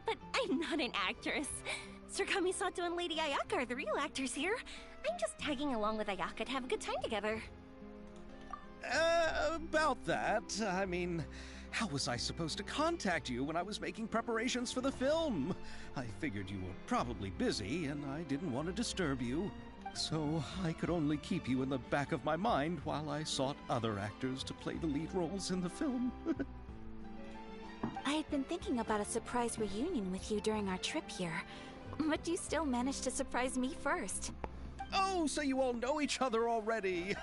But I'm not an actress. Sir Kamisato and Lady Ayaka are the real actors here. I'm just tagging along with Ayaka to have a good time together. About that, I mean, how was I supposed to contact you when I was making preparations for the film? I figured you were probably busy, and I didn't want to disturb you. So I could only keep you in the back of my mind while I sought other actors to play the lead roles in the film. I had been thinking about a surprise reunion with you during our trip here, but you still managed to surprise me first. Oh, so you all know each other already!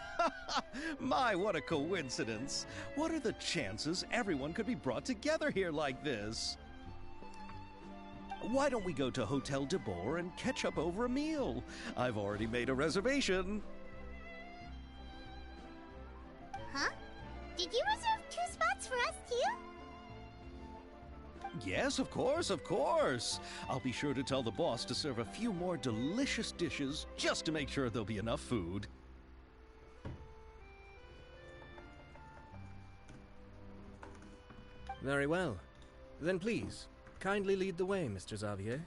My, what a coincidence! What are the chances everyone could be brought together here like this? Why don't we go to Hotel de Boer and catch up over a meal? I've already made a reservation. Huh? Did you reserve 2 spots for us too? Yes, of course, of course. I'll be sure to tell the boss to serve a few more delicious dishes just to make sure there'll be enough food. Very well. Then please, kindly lead the way, Mr. Xavier.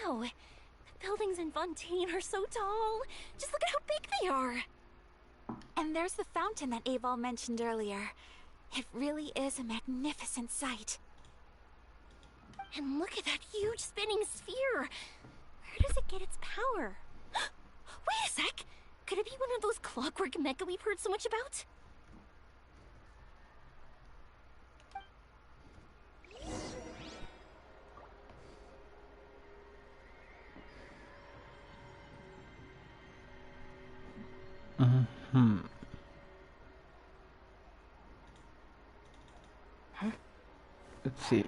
Wow, the buildings in Fontaine are so tall. Just look at how big they are. And there's the fountain that Aval mentioned earlier. It really is a magnificent sight. And look at that huge spinning sphere. Where does it get its power? Wait a sec. Could it be one of those clockwork mecha we've heard so much about? Hmm. Let's see.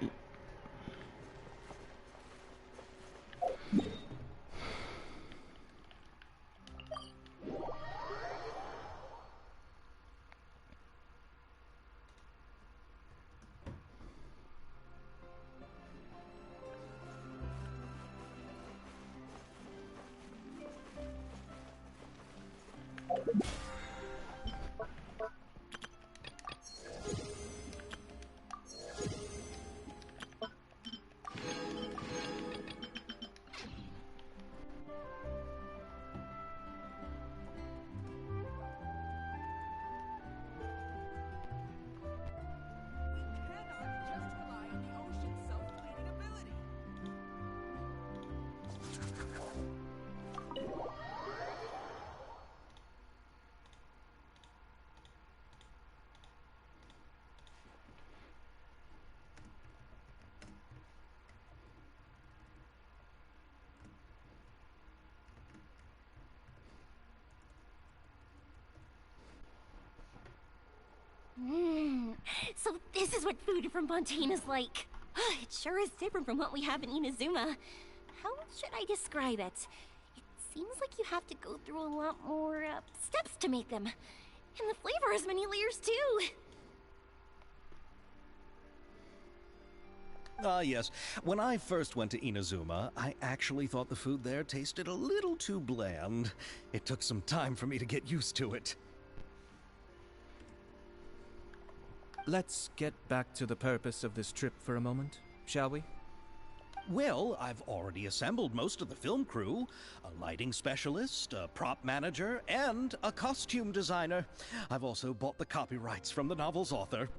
So this is what food from Fontaine is like. It sure is different from what we have in Inazuma. How should I describe it? It seems like you have to go through a lot more steps to make them. And the flavor has many layers too. Yes. When I first went to Inazuma, I actually thought the food there tasted a little too bland. It took some time for me to get used to it. Let's get back to the purpose of this trip for a moment, shall we? Well, I've already assembled most of the film crew. A lighting specialist, a prop manager, and a costume designer. I've also bought the copyrights from the novel's author.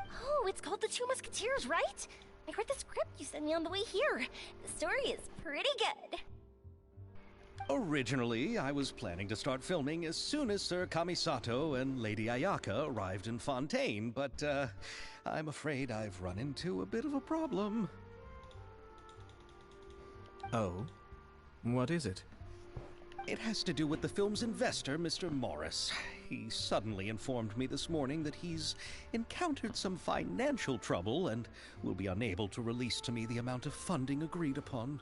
Oh, it's called The Two Musketeers, right? I read the script you sent me on the way here. The story is pretty good. Originally, I was planning to start filming as soon as Sir Kamisato and Lady Ayaka arrived in Fontaine, but I'm afraid I've run into a bit of a problem. Oh? What is it? It has to do with the film's investor, Mr. Morris. He suddenly informed me this morning that he's encountered some financial trouble and will be unable to release to me the amount of funding agreed upon.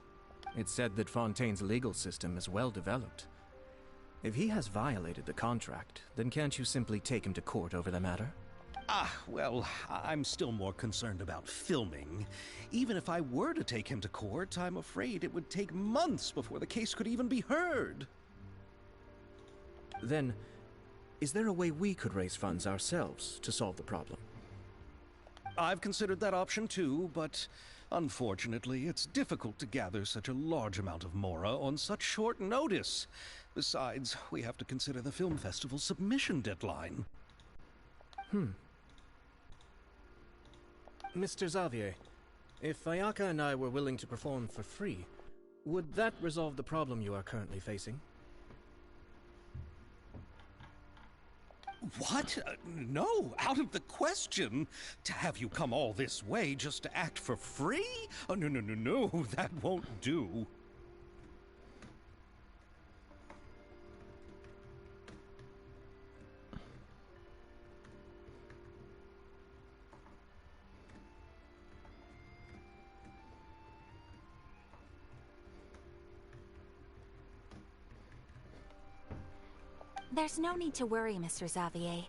It's said that Fontaine's legal system is well developed. If he has violated the contract, then can't you simply take him to court over the matter? Well, I'm still more concerned about filming. Even if I were to take him to court, I'm afraid it would take months before the case could even be heard. Then, is there a way we could raise funds ourselves to solve the problem? I've considered that option too, but unfortunately, it's difficult to gather such a large amount of mora on such short notice. Besides, we have to consider the film festival's submission deadline. Mr. Xavier, if Ayaka and I were willing to perform for free, would that resolve the problem you are currently facing? What? No, out of the question. To have you come all this way just to act for free? Oh, no, that won't do. There's no need to worry, Mr. Xavier.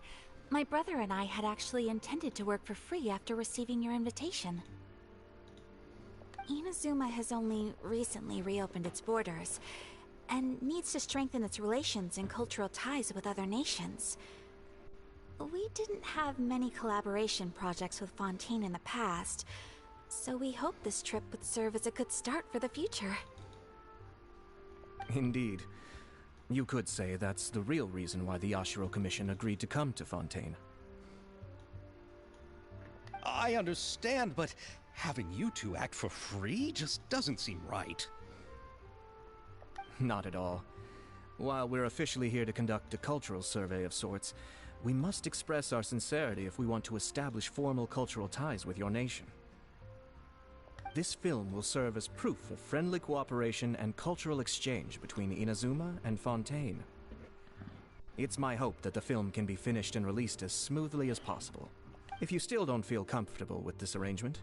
My brother and I had actually intended to work for free after receiving your invitation. Inazuma has only recently reopened its borders, and needs to strengthen its relations and cultural ties with other nations. We didn't have many collaboration projects with Fontaine in the past, so we hoped this trip would serve as a good start for the future. Indeed. You could say that's the real reason why the Yashiro Commission agreed to come to Fontaine. I understand, but having you two act for free just doesn't seem right. Not at all. While we're officially here to conduct a cultural survey of sorts, we must express our sincerity if we want to establish formal cultural ties with your nation. This film will serve as proof of friendly cooperation and cultural exchange between Inazuma and Fontaine. It's my hope that the film can be finished and released as smoothly as possible. If you still don't feel comfortable with this arrangement,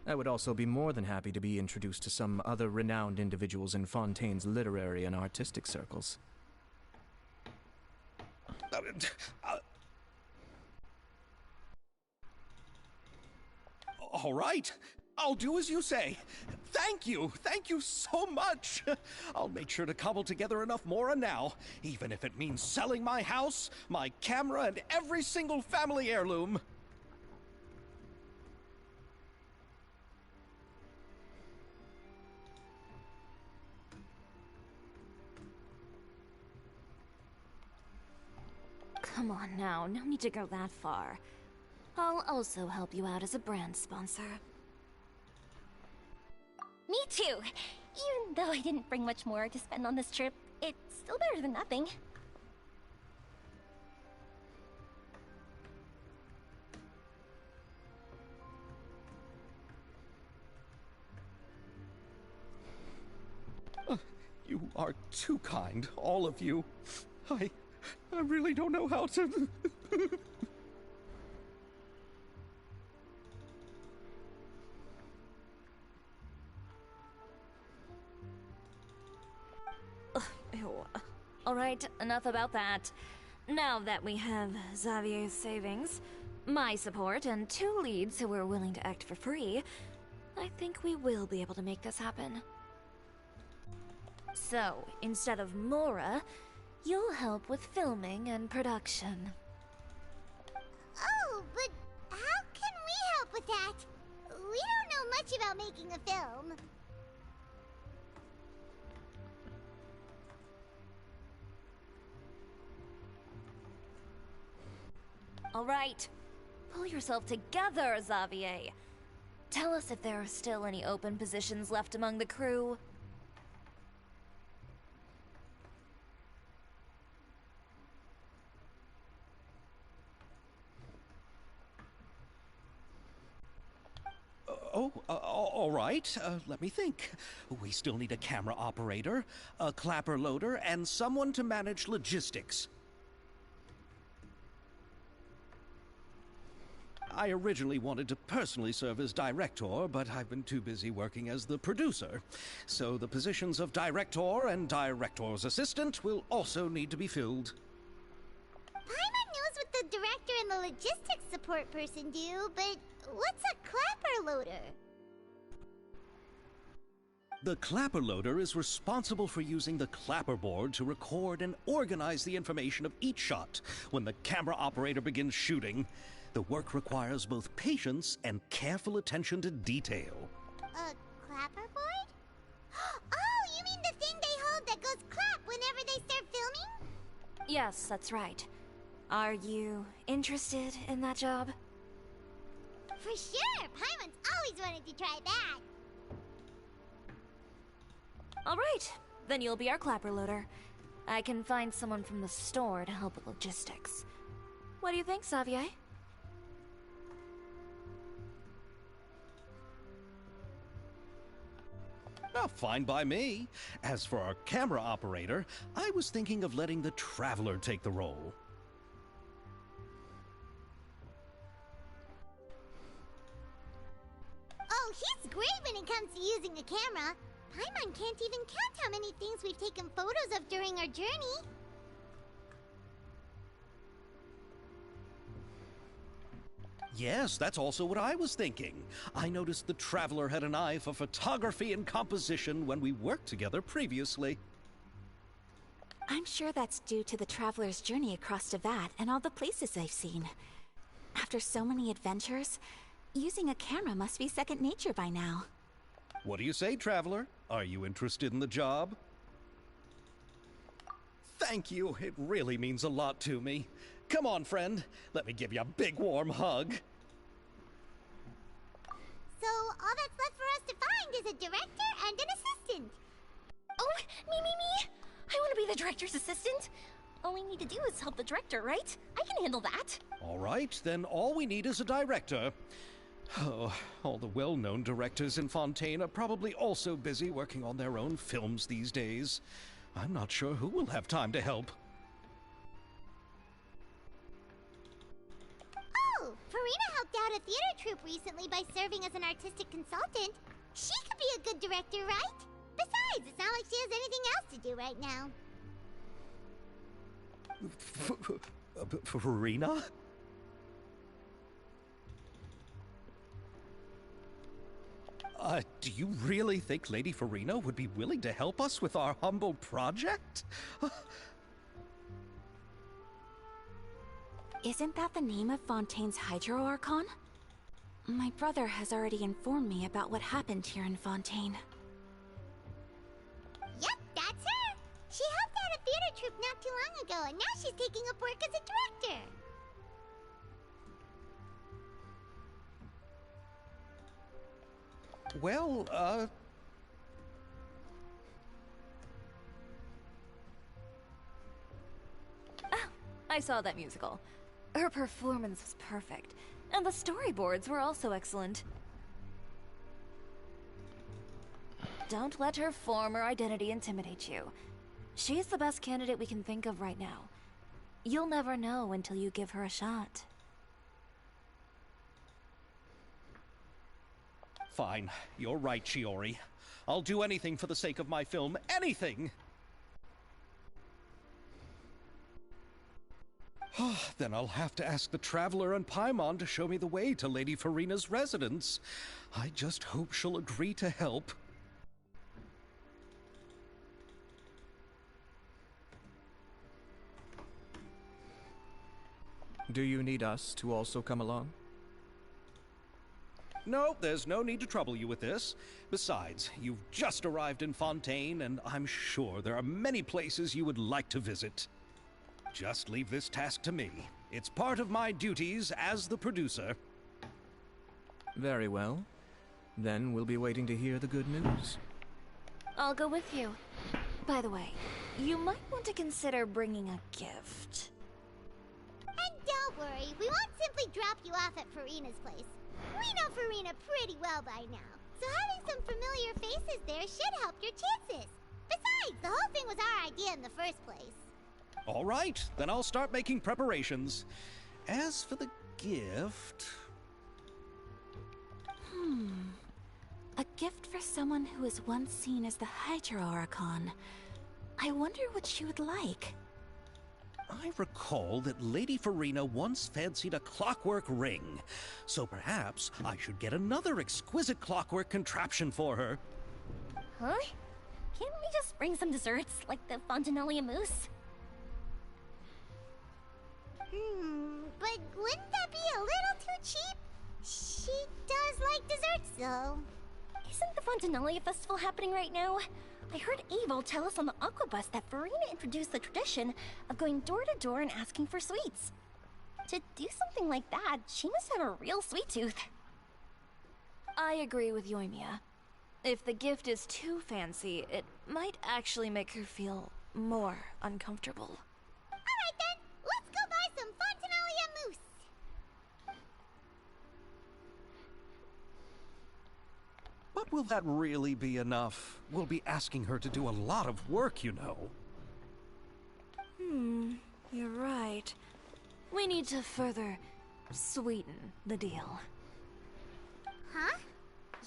I would also be more than happy to be introduced to some other renowned individuals in Fontaine's literary and artistic circles. All right. I'll do as you say. Thank you so much. I'll make sure to cobble together enough mora now, even if it means selling my house, my camera, and every single family heirloom. Come on now, no need to go that far. I'll also help you out as a brand sponsor. Me too! Even though I didn't bring much more to spend on this trip, it's still better than nothing. You are too kind, all of you. I really don't know how to... Alright, enough about that. Now that we have Xavier's savings, my support, and 2 leads who are willing to act for free, I think we will be able to make this happen. So, instead of Mora, you'll help with filming and production. Oh, but how can we help with that? We don't know much about making a film. Alright, pull yourself together, Xavier. Tell us if there are still any open positions left among the crew. All right. Let me think. We still need a camera operator, a clapper loader, and someone to manage logistics. I originally wanted to personally serve as director, but I've been too busy working as the producer. So the positions of director and director's assistant will also need to be filled. Paimon knows what the director and the logistics support person do, but what's a clapper loader? The clapper loader is responsible for using the clapperboard to record and organize the information of each shot when the camera operator begins shooting. The work requires both patience and careful attention to detail. A clapperboard? Oh, you mean the thing they hold that goes clap whenever they start filming? Yes, that's right. Are you interested in that job? For sure! Paimon's always wanted to try that. Alright, then you'll be our clapper loader. I can find someone from the store to help with logistics. What do you think, Xavier? Oh, fine by me. As for our camera operator, I was thinking of letting the Traveler take the role. Oh, he's great when it comes to using a camera. Paimon can't even count how many things we've taken photos of during our journey. Yes, that's also what I was thinking. I noticed the Traveler had an eye for photography and composition when we worked together previously. I'm sure that's due to the Traveler's journey across Teyvat and all the places they've seen. After so many adventures, using a camera must be second nature by now. What do you say, Traveler? Are you interested in the job? Thank you. It really means a lot to me. Come on, friend. Let me give you a big warm hug. So, all that's left for us to find is a director and an assistant. Oh, me! I want to be the director's assistant. All we need to do is help the director, right? I can handle that. All right, then all we need is a director. Oh, all the well-known directors in Fontaine are probably also busy working on their own films these days. I'm not sure who will have time to help. Oh, Farina helped out a theater troupe recently by serving as an artistic consultant. She could be a good director, right? Besides, it's not like she has anything else to do right now. Farina? Do you really think Lady Farina would be willing to help us with our humble project? Isn't that the name of Fontaine's Hydro Archon? My brother has already informed me about what happened here in Fontaine. Yep, that's her. She helped out a theater troupe not too long ago, and now she's taking up work as a director. Well, I saw that musical. Her performance was perfect, and the storyboards were also excellent. Don't let her form or identity intimidate you. She's the best candidate we can think of right now. You'll never know until you give her a shot. Fine. You're right, Shiori. I'll do anything for the sake of my film. Anything! Then I'll have to ask the Traveler and Paimon to show me the way to Lady Farina's residence. I just hope she'll agree to help. Do you need us to also come along? No, there's no need to trouble you with this. Besides, you've just arrived in Fontaine, and I'm sure there are many places you would like to visit. Just leave this task to me. It's part of my duties as the producer. Very well. Then we'll be waiting to hear the good news. I'll go with you. By the way, you might want to consider bringing a gift. And don't worry, we won't simply drop you off at Farina's place. We know Farina pretty well by now, so having some familiar faces there should help your chances. Besides, the whole thing was our idea in the first place. All right, then I'll start making preparations. As for the gift... A gift for someone who was once seen as the Hydro Archon. I wonder what she would like. I recall that Lady Farina once fancied a clockwork ring, so perhaps I should get another exquisite clockwork contraption for her. Huh? Can't we just bring some desserts, like the Fontanalia mousse? But wouldn't that be a little too cheap? She does like desserts, though. Isn't the Fontanalia festival happening right now? I heard Evil tell us on the Aquabus that Farina introduced the tradition of going door to door and asking for sweets. To do something like that, she must have a real sweet tooth. I agree with Yoimiya. If the gift is too fancy, it might actually make her feel more uncomfortable. Alright then, let's go buy some Fontanalia mousse. But will that really be enough? We'll be asking her to do a lot of work, you know. You're right. We need to further sweeten the deal. Huh?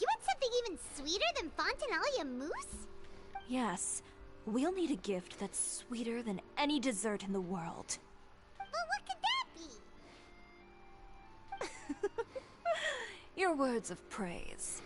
You want something even sweeter than Fontanalia mousse? Yes, we'll need a gift that's sweeter than any dessert in the world. Well, what could that be? Your words of praise.